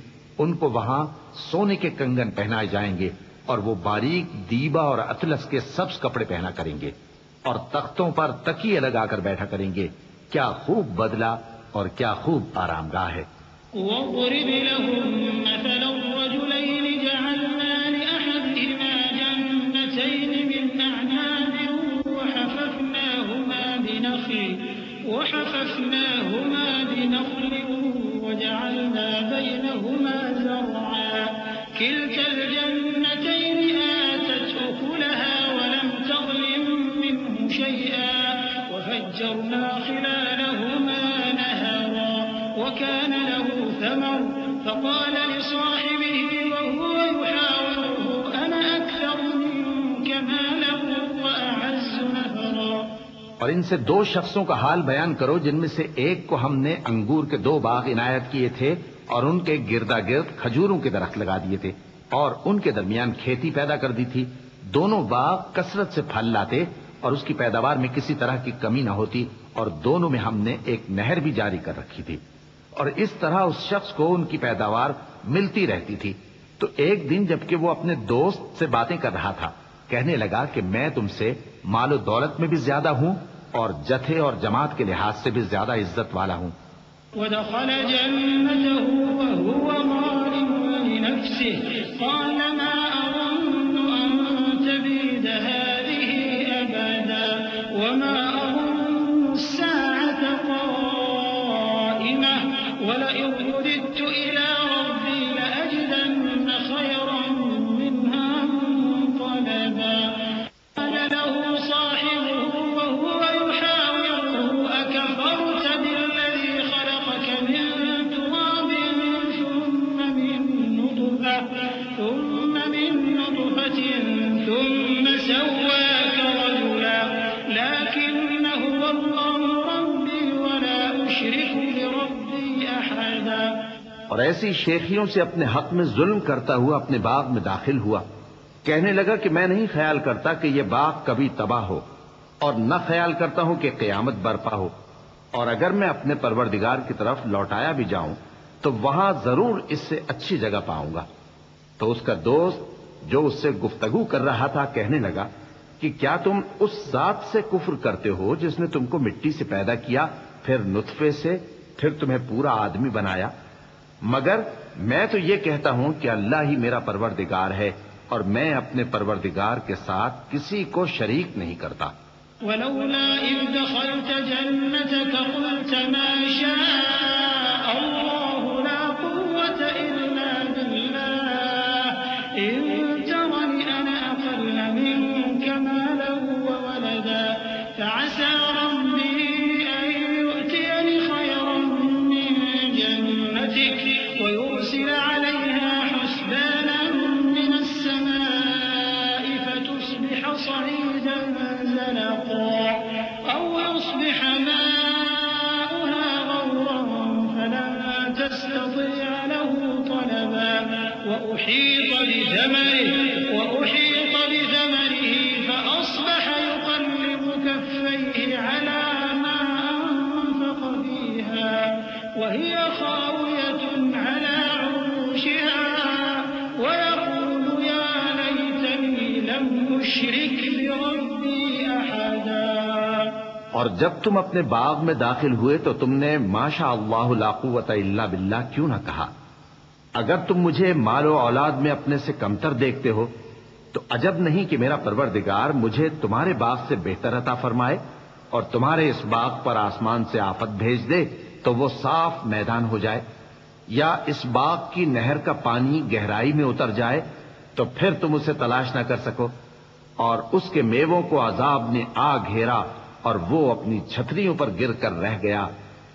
ان کو وہاں سونے کے کنگن پہنائے جائیں گے اور وہ باریک دیبا اور اطلس کے سبز کپڑے پہنا کریں گے اور تختوں پر تکیے لگا کر بیٹھا کریں گے۔ کیا خوب بدلہ اور کیا خوب آرام گاہ ہے۔ واضرب لهم مثلا الرجلين جعلنا لأحدهما جنتين من أعناب وحففناهما بنخل وجعلنا بينهما زرعا كلتا الجنتين آتت أكلها ولم تظلم منه شيئا وفجرنا خلالهما نهرا وكان له ثمر فقال لصاحبه وهو يحاوره أنا أكثر منك مالا وأعز نفرا۔ اور ان سے دو شخصوں کا حال بیان کرو جن میں سے ایک کو ہم نے انگور کے 2 باغ عنایت کیے تھے اور ان کے گردا گرد کھجوروں کے درخت لگا دیے تھے اور ان کے درمیان کھیتی پیدا کر دی تھی۔ دونوں باغ کثرت سے پھل لاتے اور اس کی پیداوار میں کسی طرح کی کمی نہ ہوتی، اور دونوں میں ہم نے ایک نہر بھی جاری کر رکھی تھی، اور اس طرح اس شخص کو ان کی پیداوار ملتی رہتی تھی۔ تو ایک دن جبکہ وہ اپنے دوست سے باتیں کر رہا تھا، کہنے لگا کہ میں تم سے مال و دولت میں بھی زیادہ ہوں اور جتھے اور جماعت کے لحاظ سے بھی زیادہ عزت والا ہوں۔ ودخل جنته وهو ظالم لنفسه قال ما أظن أن تبيد هذه أبدا وما أظن الساعة قائمة ولئن رددت إلى ربي لأجدن خيرا منها منقلبا قال له صاحبه وهو يحاوره أكفرت بالذي خلقك من تراب ثم من نطفة ثم سواك رجلا لكن هو الله ربي ولا أشرك بربي أحدا۔ اور ایسی شیخیوں سے اپنے حق میں ظلم کرتا ہوا اپنے باغ میں داخل ہوا، کہنے لگا کہ میں نہیں خیال کرتا کہ یہ باغ کبھی تباہ ہو، اور نہ خیال کرتا ہوں کہ قیامت برپا ہو، اور اگر میں اپنے پروردگار کی طرف لوٹایا بھی جاؤں تو وہاں ضرور اس سے اچھی جگہ پاؤں گا۔ تو اس کا دوست جو اس سے گفتگو کر رہا تھا کہنے لگا کہ کیا تم اس ذات سے کفر کرتے ہو جس نے تم کو مٹی سے پیدا کیا، پھر نطفے سے، پھر تمہیں پورا آدمی بنایا؟ مگر میں تو یہ کہتا ہوں کہ اللہ ہی میرا پروردگار ہے اور میں اپنے پروردگار کے ساتھ کسی کو شریک نہیں کرتا۔ ولولا إذ دخلت جنتك قلت ما شاء الله لا قوة إلا بالله إن ترني أنا أقل منك مالا وولدا فعسى ربي أن يؤتيني خيرا من جنتك ويرسل عليها حسبانا من السماء فتصبح صعيدا زلقا أو يصبح ماؤها غورا فلن تستطيع له طلبا وأحيط بثمره فأصبح يقلب كفيه على ما أنفق فيها وهي خاوية على عروشها ويقول يا ليتني لم أشرك بربي أحدا۔ اور جب تم اپنے باغ میں داخل ہوئے تو تم نے ما شاء اللہ لا قوت الا باللہ کیوں نہ کہا؟ اگر تم مجھے مال و اولاد میں اپنے سے کمتر دیکھتے ہو تو عجب نہیں کہ میرا پروردگار مجھے تمہارے باغ سے بہتر عطا فرمائے اور تمہارے اس باغ پر آسمان سے آفت بھیج دے تو وہ صاف میدان ہو جائے، یا اس باغ کی نہر کا پانی گہرائی میں اتر جائے تو پھر تم اسے تلاش نہ کر سکو، اور اس کے میووں کو عذاب نے آ گھیرا اور وہ اپنی چھتریوں پر گر کر رہ گیا،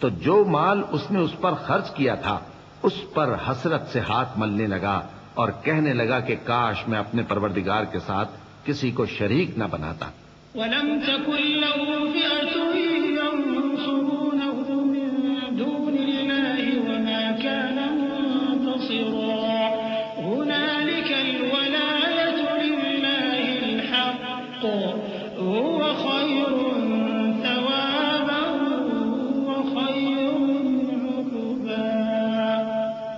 تو جو مال اس نے اس پر خرچ کیا تھا اس پر حسرت سے ہاتھ ملنے لگا اور کہنے لگا کہ کاش میں اپنے پروردگار کے ساتھ کسی کو شریک نہ بناتا۔ وَلَمْ تَكُنْ لَهُ فِئَةٌ يَنصُرُونَهُ مِن دُونِ اللَّهِ وَمَا كَانَ مُنتَصِرًا هُنَالِكَ الْوَلَايَةُ لِلَّهِ الْحَقِّ هُوَ خَيْرٌ ثَوَابًا وَخَيْرٌ عُقْبًا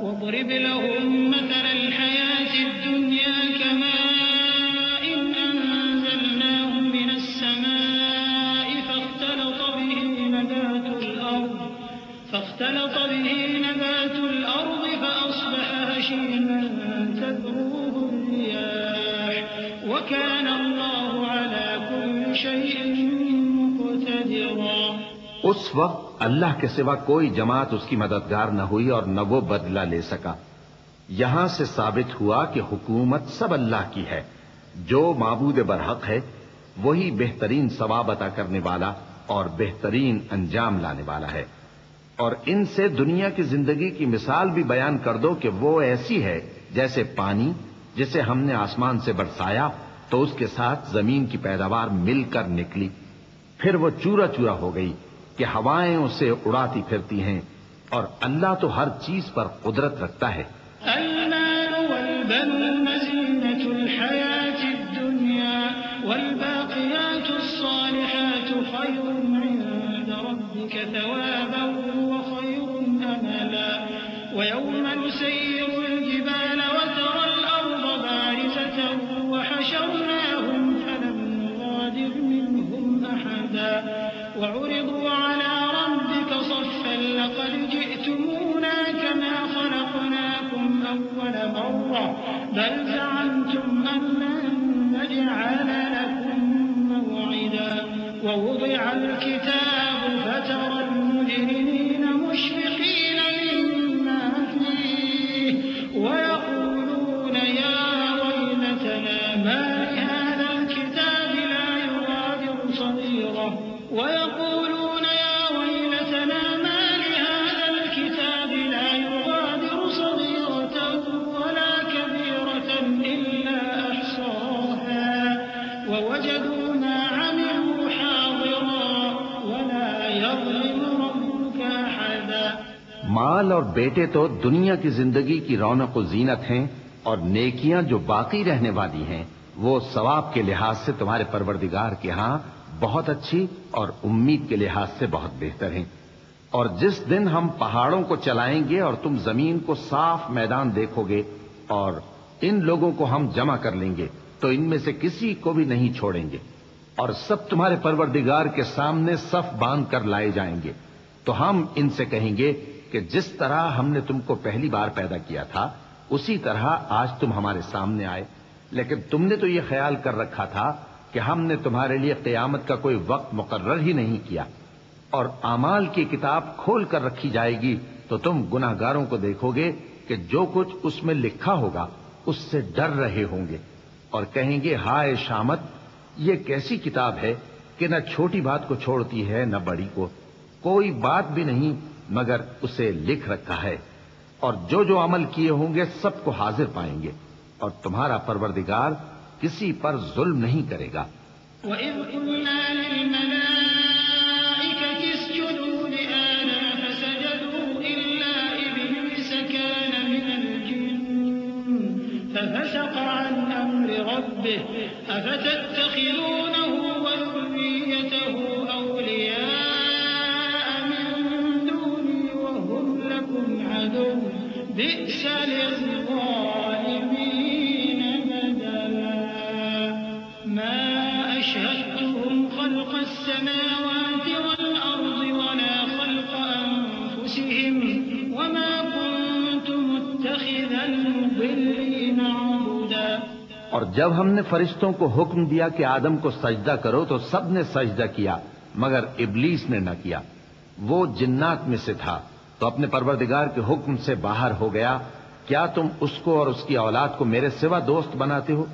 وَاضْرِبْ لَهُم مَّثَلَ الْحَيَاةِ الدُّنْيَا كَمَاءٍ أَنزَلْنَاهُ مِنَ السَّمَاءِ فاختلط به نبات الأرض فأصبح هشيما تذروه الرياح وكان الله على كل شيء مقتدرا۔ اس وقت اللہ کے سوا کوئی جماعت اس کی مددگار نہ ہوئی اور نہ وہ بدلہ لے سکا۔ یہاں سے ثابت ہوا کہ حکومت سب اللہ کی ہے، جو معبود برحق ہے وہی بہترین ثواب عطا کرنے والا اور بہترین انجام لانے والا ہے۔ اور ان سے دنیا کی زندگی کی مثال بھی بیان کر دو کہ وہ ایسی ہے جیسے پانی جسے ہم نے آسمان سے برسایا تو اس کے ساتھ زمین کی پیداوار مل کر نکلی، پھر وہ چورا چورا ہو گئی کہ ہوائیں اسے اڑاتی پھرتی ہیں، اور اللہ تو ہر چیز پر قدرت رکھتا ہے۔ المال والبنون زينة الحياة الدنيا والباقيات الصالحات خير عند ربك ثوابا وخير أملا ويوم نسير الجبال وترى الأرض بارزة وحشرناهم فلم نغادر منهم أحدا وعرضوا على ربك صفا لقد جئتمونا كما خلقناكم أول مرة بل زعمتم أن لن نجعل لكم موعدا ووضع الكتاب فترى المجرمين مشفقين مما فيه ويقولون يا ويلتنا ما لهذا الكتاب لا يغادر صغيرة ويقولون يا ويلتنا ما لهذا الكتاب لا يغادر صغيرة ولا كبيرة إلا أحصاها ووجدوا ما عملوا حاضرا ولا يظلم ربك أحدا۔ مال اور بیٹے تو دنیا کی زندگی کی رونق و زینت ہیں، اور نیکیاں جو باقی رہنے والی ہیں وہ ثواب کے لحاظ سے تمہارے پروردگار کے ہاں بہت اچھی اور امید کے لحاظ سے بہت بہتر ہیں۔ اور جس دن ہم پہاڑوں کو چلائیں گے اور تم زمین کو صاف میدان دیکھو گے اور ان لوگوں کو ہم جمع کر لیں گے تو ان میں سے کسی کو بھی نہیں چھوڑیں گے، اور سب تمہارے پروردگار کے سامنے صف باندھ کر لائے جائیں گے، تو ہم ان سے کہیں گے کہ جس طرح ہم نے تم کو پہلی بار پیدا کیا تھا اسی طرح آج تم ہمارے سامنے آئے، لیکن تم نے تو یہ خیال کر رکھا تھا کہ ہم نے تمہارے لیے قیامت کا کوئی وقت مقرر ہی نہیں کیا، اور اعمال کی کتاب کھول کر رکھی جائے گی تو تم گناہگاروں کو دیکھو گے کہ جو کچھ اس میں لکھا ہوگا اس سے ڈر رہے ہوں گے، اور کہیں گے ہائے شامت، یہ کیسی کتاب ہے کہ نہ چھوٹی بات کو چھوڑتی ہے نہ بڑی کو، کوئی بات بھی نہیں مگر اسے لکھ رکھا ہے، اور جو جو عمل کیے ہوں گے سب کو حاضر پائیں گے، اور تمہارا پروردگار کسی پر ظلم نہیں کرے گا۔ وَإِذْ قُلْنَا لِلْمَلَائِكَةِ اسْجُدُوا لِآدَمَ فَسَجَدُوا إِلَّا إِبْلِيسَ كَانَ مِنَ الْجِنِّ فَفَسَقَ عَنْ أَمْرِ رَبِّهِ أَفَتَتَّخِذُونَهُ وَذُرِّيَّتَهُ أَوْلِيَاءَ مِن دُونِي وَهُمْ لَكُمْ عَدُوٌّ بِئْسَ لِلظَّالِمِينَ بَدَلًا مَا أَشْهَدتُّهُمْ خَلْقَ السَّمَاوَاتِ وَالْأَرْضِ وَلَا خَلْقَ أَنفُسِهِمْ وَمَا كُنتُ مُتَّخِذَ الْمُضِلِّينَ عَضُدًا۔ اور جب ہم نے فرشتوں کو حکم دیا کہ آدم کو سجدہ کرو تو سب نے سجدہ کیا مگر ابلیس نے نہ کیا، وہ جنات میں سے تھا تو اپنے پروردگار کے حکم سے باہر ہو گیا. کیا تم اس کو اور اس کی اولاد کو میرے سوا دوست بناتے ہو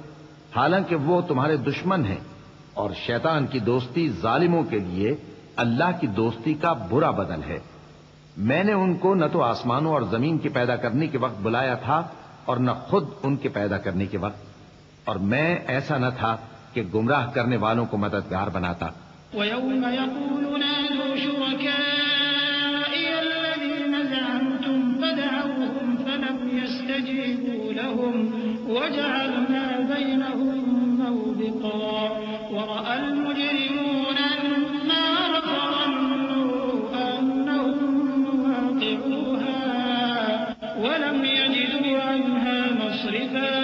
حالانکہ وہ تمہارے دشمن ہیں؟ اور شیطان کی دوستی ظالموں کے لیے اللہ کی دوستی کا برا بدل ہے. میں نے ان کو نہ تو آسمانوں اور زمین کے پیدا کرنے کے وقت بلایا تھا اور نہ خود ان کے پیدا کرنے کے وقت، اور میں ایسا نہ تھا کہ گمراہ کرنے والوں کو مددگار بناتا. وَيَوْمَ يَقُولُ نَادُوا شُرَكَائِيَ الَّذِينَ زَعَمْتُمْ فَدَعَوْهُمْ فَلَمْ يَسْتَجِيبُوا لَهُمْ وَجَعَلْنَا بَيْنَهُمْ مَوْبِقًا وَرَأَى الْمُجْرِمُونَ النَّارَ فَظَنُّوا أَنَّهُمْ مُوَاقِعُوهَا وَلَمْ يَجِدُوا عَنْهَا مَصْرِفًا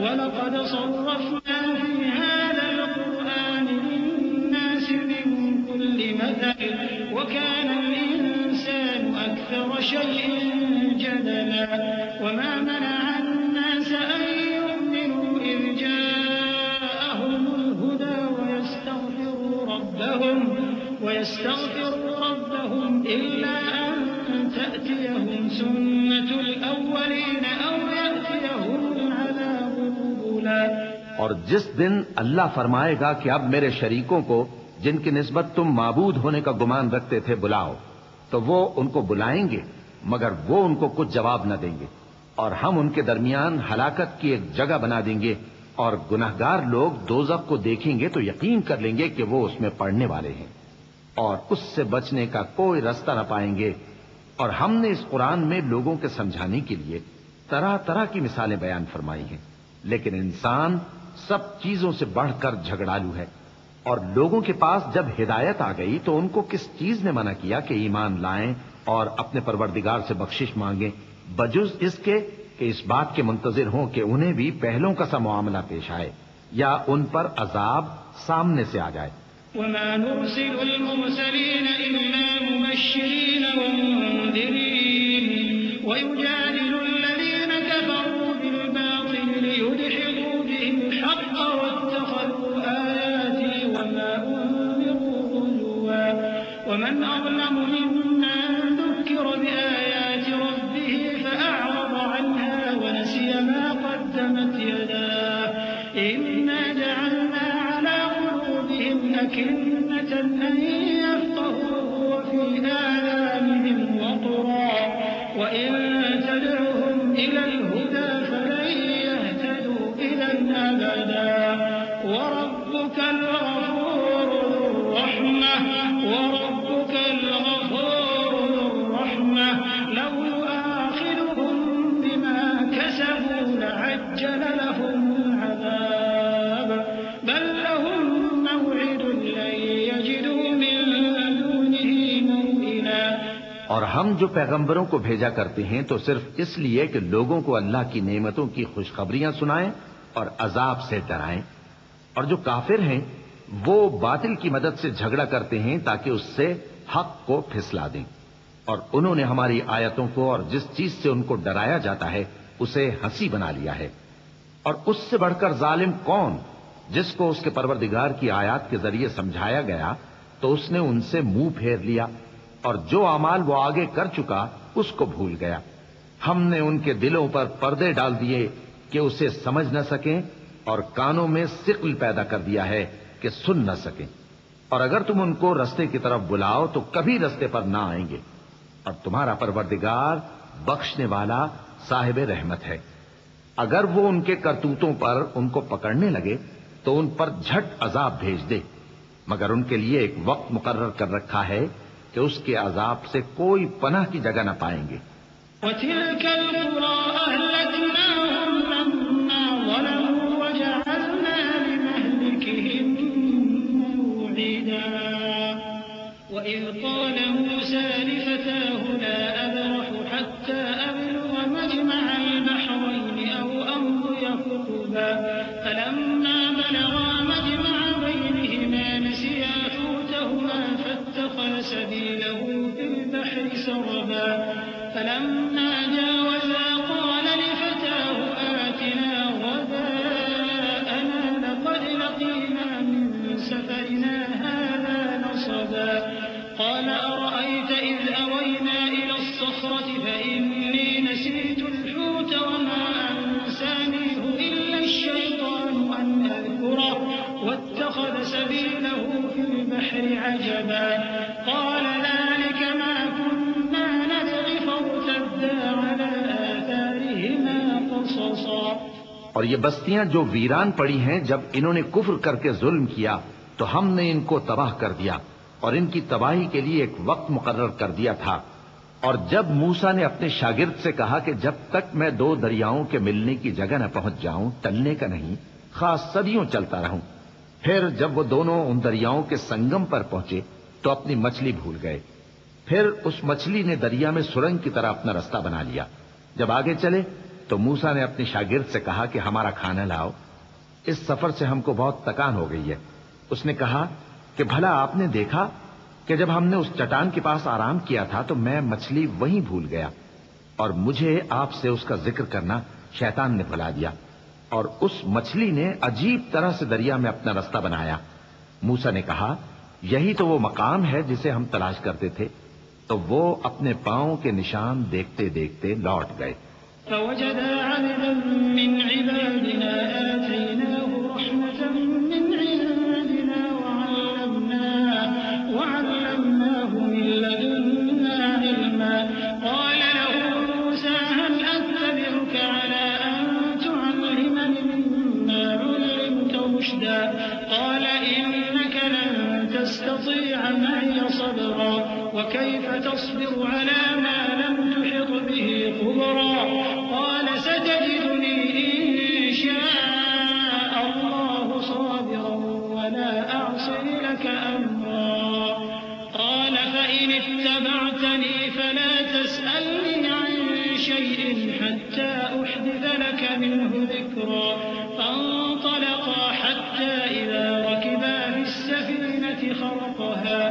وَلَقَدْ صَرَّفْنَا فِي هَذَا الْقُرْآنِ لِلنَّاسِ مِنْ كُلِّ مَثَلٍ وَكَانَ الْإِنسَانُ أَكْثَرَ شَيْءٍ جَدَلًا وَمَا مَنَعَ النَّاسَ أَن يُؤْمِنُوا إِذْ جَاءَهُمُ الْهُدَى وَيَسْتَغْفِرُوا رَبَّهُمْ إِلَّا أَن تَأْتِيَهُمْ سُنَّةُ الْأَوَّلِينَ أَوْ يَأْتِيَهُمُ الْعَذَابُ قُبُلًا. اور جس دن اللہ فرمائے گا کہ اب میرے شریکوں کو جن کی نسبت تم معبود ہونے کا گمان رکھتے تھے بلاؤ، تو وہ ان کو بلائیں گے مگر وہ ان کو کچھ جواب نہ دیں گے، اور ہم ان کے درمیان ہلاکت کی ایک جگہ بنا دیں گے، اور گناہگار لوگ دوزخ کو دیکھیں گے تو یقین کر لیں گے کہ وہ اس میں پڑنے والے ہیں اور اس سے بچنے کا کوئی راستہ نہ پائیں گے. اور ہم نے اس قرآن میں لوگوں کے سمجھانے کے لیے طرح طرح کی مثالیں بیان فرمائی ہیں، لیکن انسان سب چیزوں سے بڑھ کر جھگڑالو ہے. اور لوگوں کے پاس جب ہدایت آ گئی تو ان کو کس چیز نے منع کیا کہ ایمان لائیں اور اپنے پروردگار سے بخشش مانگیں، بجز اس کے کہ اس بات کے منتظر ہوں کہ انہیں بھی پہلوں کا سا معاملہ پیش آئے یا ان پر عذاب سامنے سے آ جائے. وَمَا نُرْسِلُ الْمُرْسَلِينَ إِلَّا مُبَشِّرِينَ وَمُنذِرِينَ وَيُجَادِلُ الَّذِينَ كَفَرُوا بِالْبَاطِلِ لِيُدْحِضُوا بِهِ الْحَقَّ وَاتَّخَذُوا آيَاتِي وَمَا أُنذِرُوا هُزُوًا وَمَنْ أَظْلَمُ مِمَّن ذُكِّرَ بِآيَاتِ رَبِّهِ فَأَعْرَضَ عَنْهَا وَنَسِيَ مَا قَدَّمَتْ يَدَاهُ إِنَّا جَعَلْنَا عَلَى قُلُوبِهِمْ أَكِنَّةً أَن يَفْقَهُوهُ وَفِي آذَانِهِمْ وَقْرًا وَإِن تَدْعُهُمْ إِلَى الْهُدَى فَلَن يَهْتَدُوا إِذًا أَبَدًا وَرَبُّكَ الْغَفُورُ ذُو الرَّحْمَةِ لَوْ يُؤَاخِذُهُم بِمَا كَسَبُوا لَعَجَّلَ لَهُمُ الْعَذَابَ بَل لَّهُم مَّوْعِدٌ لَّن يَجِدُوا مِن دُونِهِ مَوْئِلًا. اور ہم جو پیغمبروں کو بھیجا کرتے ہیں تو صرف اس لیے کہ لوگوں کو اللہ کی نعمتوں کی خوشخبریاں سنائیں اور عذاب سے ڈرائیں. اور جو کافر ہیں وہ باطل کی مدد سے جھگڑا کرتے ہیں تاکہ اس سے حق کو پھسلا دیں. اور انہوں نے ہماری آیتوں کو اور جس چیز سے ان کو ڈرایا جاتا ہے اسے ہنسی بنا لیا ہے. اور اس سے بڑھ کر ظالم کون جس کو اس کے پروردگار کی آیات کے ذریعے سمجھایا گیا تو اس نے ان سے منہ پھیر لیا، اور جو اعمال وہ آگے کر چکا اس کو بھول گیا. ہم نے ان کے دلوں پر پردے ڈال دیے کہ اسے سمجھ نہ سکیں، اور کانوں میں ثقل پیدا کر دیا ہے کہ سن نہ سکیں. اور اگر تم ان کو رستے کی طرف بلاؤ تو کبھی رستے پر نہ آئیں گے. اور تمہارا پروردگار بخشنے والا صاحب رحمت ہے. اگر وہ ان کے کرتوتوں پر ان کو پکڑنے لگے تو ان پر جھٹ عذاب بھیج دے، مگر ان کے لیے ایک وقت مقرر کر رکھا ہے کہ اس کے عذاب سے کوئی پناہ کی جگہ نہ پائیں گے. وَتِلْكَ الْقُرَىٰ أَهْلَكْنَاهُمْ لَمَّا ظَلَمُوا وَجَعَلْنَا لِمَهْلِكِهِم مَّوْعِدًا. وَإِذْ قَالَ مُوسَىٰ لِفَتَاهُ لَا أَبْرَحُ حَتَّىٰ أَبْلُغَ مَجْمَعَ الْبَحْرَيْنِ أَوْ أَمْضِيَ حُقُبًا فَلَمَّا بَلَغَا مَجْمَعَ بَيْنِهِمَا نَسِيَا حُوتَهُمَا فَاتَّخَذَ سَبِيلَهُ فِي الْبَحْرِ سَرَبًا فَلَمَّا جَاوَزَا قَالَ لِفَتَاهُ آتِنَا غَدَاءَنَا لَقَدْ لَقِينَا مِن سَفَرِنَا هَٰذَا نَصَبًا قَالَ أَرَأَيْتَ الصخرة فإني نسيت الحوت وما أنسانيه إلا الشيطان أن أذكره واتخذ سبيله في البحر عجبا قال ذلك ما كنا نبغي فارتدا على آثارهما قصصا. اور یہ بستیاں جو ویران پڑی ہیں، جب انہوں نے کفر کر کے ظلم کیا تو ہم نے ان کو تباہ کر دیا اور ان کی تباہی کے لیے ایک وقت مقرر کر دیا تھا. اور جب موسیٰ نے اپنے شاگرد سے کہا کہ جب تک میں دو دریاؤں کے ملنے کی جگہ نہ پہنچ جاؤں ٹلنے کا نہیں، خاص صدیوں چلتا رہوں. پھر جب وہ دونوں ان دریاؤں کے سنگم پر پہنچے تو اپنی مچھلی بھول گئے. پھر اس مچھلی نے دریا میں سرنگ کی طرح اپنا رستہ بنا لیا. جب آگے چلے تو موسیٰ نے اپنے شاگرد سے کہا کہ ہمارا کھانا لاؤ، اس سفر سے ہم کو بہت تکان ہو گئی ہے. اس نے کہا کہ بھلا آپ نے دیکھا کہ جب ہم نے اس چٹان کے پاس آرام کیا تھا تو میں مچھلی وہیں بھول گیا اور مجھے آپ سے اس کا ذکر کرنا شیطان نے بھلا دیا، اور اس مچھلی نے عجیب طرح سے دریا میں اپنا رستہ بنایا. موسیٰ نے کہا یہی تو وہ مقام ہے جسے ہم تلاش کرتے تھے. تو وہ اپنے پاؤں کے نشان دیکھتے دیکھتے لوٹ گئے. فوجد عبدا من عبادنا آتيناه رحمة من عندنا وعلمناه من لدنا علما قال له موسى هل أتبعك على أن تعلمني مما علمت رشدا قال إنك لن تستطيع معي صبرا وكيف تصبر على ما لم تحط به خبرا قال ستجدني إن شاء الله صابرا ولا أعصي لك أمرا قال فإن اتبعتني فلا تسألني عن شيء حتى أحدث لك منه ذكرا فانطلقا حتى إذا ركبا في السفينة خرقها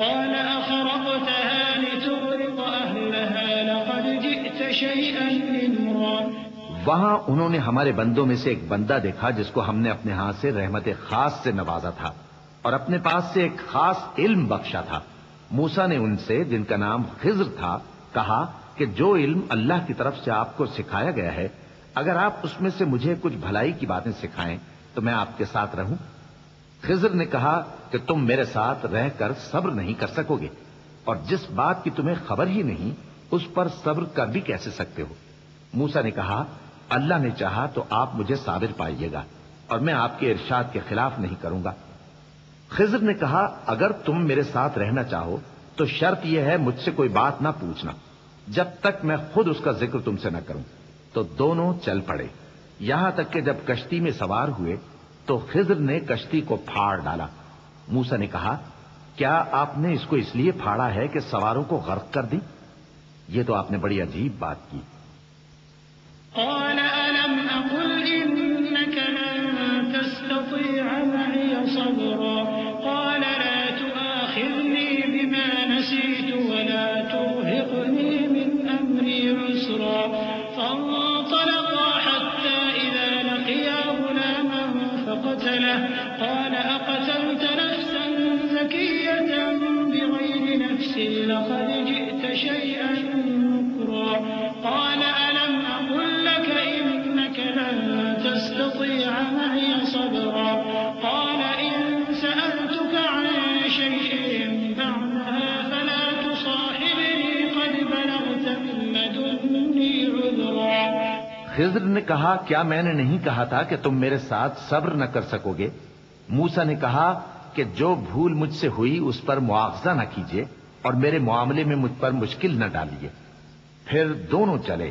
قال أخرقتها لتغرق أهلها لقد جئت شيئا إمرا. وہاں انہوں نے ہمارے بندوں میں سے ایک بندہ دیکھا جس کو ہم نے اپنے ہاتھ سے رحمت خاص سے نوازا تھا اور اپنے پاس سے ایک خاص علم بخشا تھا. موسیٰ نے ان سے جن کا نام خضر تھا کہا کہ جو علم اللہ کی طرف سے آپ کو سکھایا گیا ہے اگر آپ اس میں سے مجھے کچھ بھلائی کی باتیں سکھائیں تو میں آپ کے ساتھ رہوں. خضر نے کہا کہ تم میرے ساتھ رہ کر صبر نہیں کر سکو گے اور جس بات کی تمہیں خبر ہی نہیں اس پر صبر کر بھی کیسے سکتے ہو. موسیٰ نے کہا اللہ نے چاہا تو آپ مجھے صابر پائیے گا اور میں آپ کے ارشاد کے خلاف نہیں کروں گا. خضر نے کہا اگر تم میرے ساتھ رہنا چاہو تو شرط یہ ہے مجھ سے کوئی بات نہ پوچھنا جب تک میں خود اس کا ذکر تم سے نہ کروں. تو دونوں چل پڑے یہاں تک کہ جب کشتی میں سوار ہوئے تو خضر نے کشتی کو پھاڑ ڈالا. موسیٰ نے کہا کیا آپ نے اس کو اس لیے پھاڑا ہے کہ سواروں کو غرق کر دیں؟ یہ تو آپ نے بڑی عجیب بات کی. قال ألم أقل إنك لن تستطيع معي صبرا قال لا تؤاخذني بما نسيت ولا ترهقني من أمري عسرا فانطلقا حتى إذا لقيا غلاما فقتله قال أقتلت نفسا زكية بغير نفس لقد جئت شيئا نكرا قال ألم أقل لك إنك لن تستطيع معي صبرا قال إن سألتك عن شيء بعدها فلا تصاحبني قد بلغت من لدني عذرا. خضر نے کہا کیا میں نے نہیں کہا تھا کہ تم میرے ساتھ صبر نہ کر سکو گے؟ موسیٰ نے کہا کہ جو بھول مجھ سے ہوئی اس پر مواخذہ نہ کیجیے اور میرے معاملے میں مجھ پر مشکل نہ ڈالیے. پھر دونوں چلے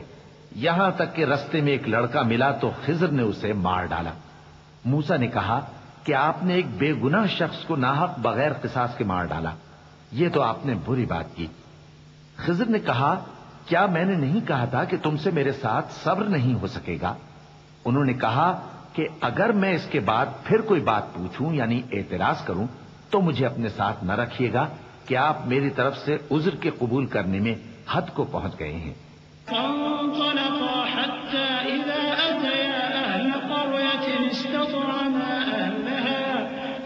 یہاں تک کہ رستے میں ایک لڑکا ملا تو خضر نے اسے مار ڈالا. موسیٰ نے کہا کہ آپ نے ایک بے گناہ شخص کو ناحق بغیر قصاص کے مار ڈالا، یہ تو آپ نے بری بات کی. خضر نے کہا کیا میں نے نہیں کہا تھا کہ تم سے میرے ساتھ صبر نہیں ہو سکے گا؟ انہوں نے کہا کہ اگر میں اس کے بعد پھر کوئی بات پوچھوں یعنی اعتراض کروں تو مجھے اپنے ساتھ نہ رکھیے گا کہ آپ میری طرف سے عذر کے قبول کرنے میں حد کو پہنچ گئے ہیں. فانطلقا حتى إذا أتيا أهل قرية استطعما أهلها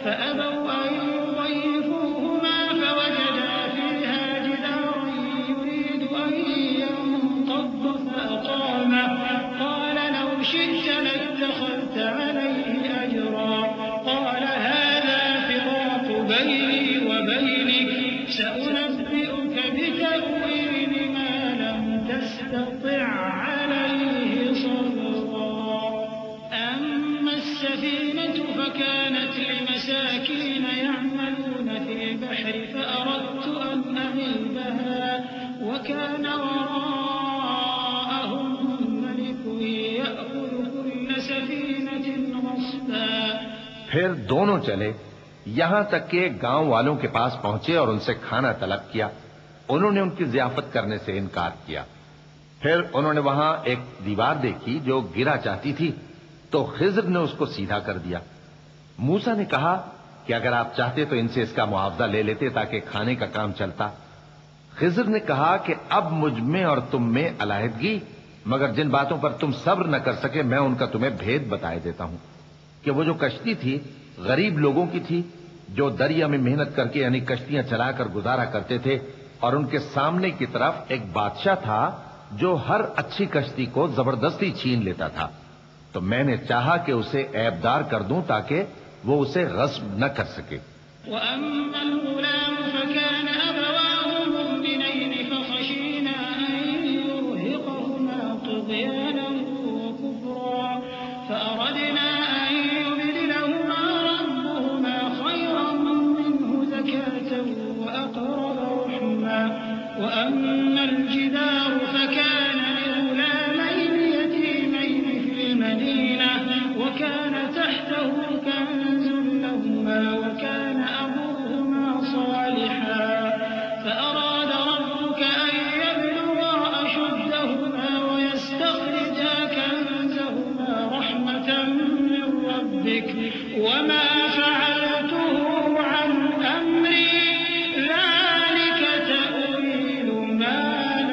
فأبوا أن يضيفوهما فوجدا فيها جدارا يريد أن اتخذت عليه أجرا قال هذا فراق بيني وبينك سأنبئك بتأويل ما لم تستطع عليه صبرا أما السفينة فكانت لمساكين يعملون في البحر فأردت أن أعيبها وكان وراءهم ملك يأخذ كل سفينة غصبا. پھر دونوں چلے یہاں تک کہ گاؤں والوں کے پاس پہنچے اور ان سے کھانا طلب کیا. انہوں نے ان کی ضیافت کرنے سے انکار کیا. پھر انہوں نے وہاں ایک دیوار دیکھی جو گرا چاہتی تھی تو خضر نے اس کو سیدھا کر دیا. موسیٰ نے کہا کہ اگر آپ چاہتے تو ان سے اس کا معاوضہ لے لیتے تاکہ کھانے کا کام چلتا. خضر نے کہا کہ اب مجھ میں اور تم میں علیحدگی، مگر جن باتوں پر تم صبر نہ کر سکے میں ان کا تمہیں بھید بتائے دیتا ہوں کہ وہ جو کشتی تھی غریب لوگوں کی تھی جو دریا میں محنت کر کے یعنی کشتیاں چلا کر گزارا کرتے تھے، اور ان کے سامنے کی طرف ایک بادشاہ تھا جو ہر اچھی کشتی کو زبردستی چھین لیتا تھا. تو میں نے چاہا کہ اسے عیبدار کر دوں تاکہ وہ اسے غصب نہ کر سکے. وأما الغلام فكان أبواه مؤمنين فخشينا أن يرهقهما طغيانا وكفرا فأردنا أن يبدلهما ربهما خيرا منه زكاة وأقرب رحما. وأما الجدار فكان لغلامين يتيمين في المدينة وكان تحته كنز لهما وكان أبوهما صالحا فأراد ربك أن يبلغا أشدهما ويستخرجا كنزهما رحمة من ربك وما فعلته عن أمري ذلك تأويل ما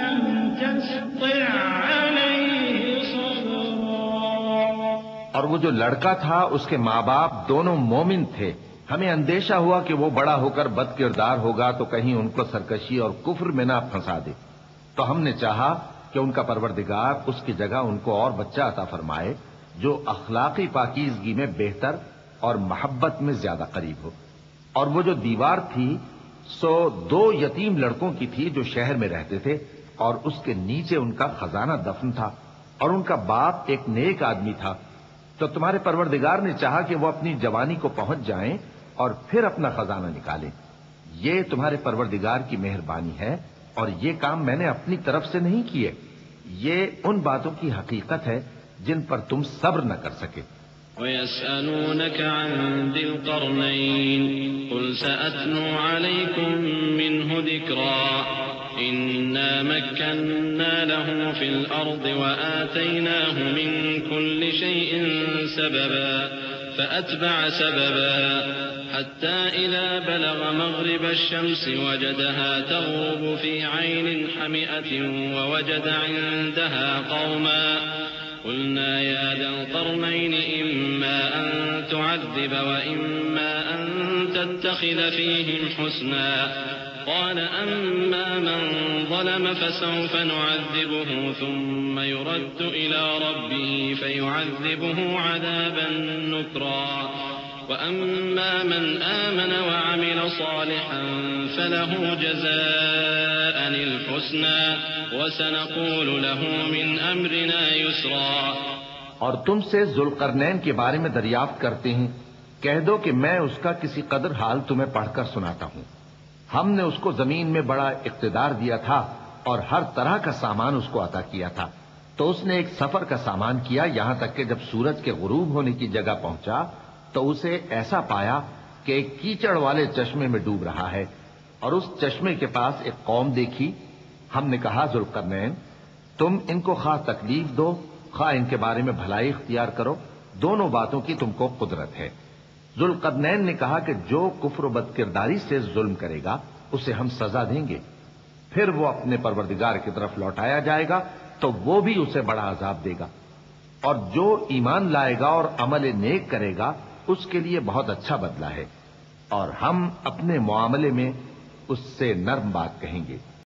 لم تستطع عليه صبرا. اور وہ جو لڑکا تھا اس کے ماں باپ دونوں مومن تھے. ہمیں اندیشہ ہوا کہ وہ بڑا ہو کر بد کردار ہوگا تو کہیں ان کو سرکشی اور کفر میں نہ پھنسا دے. تو ہم نے چاہا کہ ان کا پروردگار اس کی جگہ ان کو اور بچہ عطا فرمائے جو اخلاقی پاکیزگی میں بہتر اور محبت میں زیادہ قریب ہو. اور وہ جو دیوار تھی سو 2 یتیم لڑکوں کی تھی جو شہر میں رہتے تھے اور اس کے نیچے ان کا خزانہ دفن تھا اور ان کا باپ ایک نیک آدمی تھا. تو تمہارے پروردگار نے چاہا کہ وہ اپنی جوانی کو پہنچ جائیں اور پھر اپنا خزانہ نکالیں. یہ تمہارے پروردگار کی مہربانی ہے اور یہ کام میں نے اپنی طرف سے نہیں کیے. یہ ان باتوں کی حقیقت ہے جن پر تم صبر نہ کر سکے. ويسألونك عن ذي القرنين قل سأتلو عليكم منه ذكرا إنا مكنا له في الأرض وآتيناه من كل شيء سببا فأتبع سببا حتى إذا بلغ مغرب الشمس وجدها تغرب في عين حمئة ووجد عندها قوما قلنا يا ذا القرنين إما أن تعذب وإما أن تتخذ فيهم حسنا قال أما من ظلم فسوف نعذبه ثم يرد إلى ربه فيعذبه عذابا نكرا وأما من آمن وعمل صالحا فله جزاء الحسنى وسنقول له من أمرنا يسرا. اور تم سے ذوالقرنین کے بارے میں دریافت کرتے ہیں. کہہ دو کہ میں اس کا کسی قدر حال تمہیں پڑھ کر سناتا ہوں. ہم نے اس کو زمین میں بڑا اقتدار دیا تھا اور ہر طرح کا سامان اس کو عطا کیا تھا. تو اس نے ایک سفر کا سامان کیا یہاں تک کہ جب سورج کے غروب ہونے کی جگہ پہنچا تو اسے ایسا پایا کہ ایک کیچڑ والے چشمے میں ڈوب رہا ہے اور اس چشمے کے پاس ایک قوم دیکھی. ہم نے کہا ذوالقرنین تم ان کو خواہ تکلیف دو خواہ ان کے بارے میں بھلائی اختیار کرو، دونوں باتوں کی تم کو قدرت ہے. ذوالقرنین نے کہا کہ جو کفر و بد کرداری سے ظلم کرے گا اسے ہم سزا دیں گے، پھر وہ اپنے پروردگار کی طرف لوٹایا جائے گا تو وہ بھی اسے بڑا عذاب دے گا، اور جو ایمان لائے گا اور عمل نیک کرے گا اس کے لیے بہت اچھا بدلہ ہے، اور ہم اپنے معاملے میں اس سے نرم بات کہیں گے.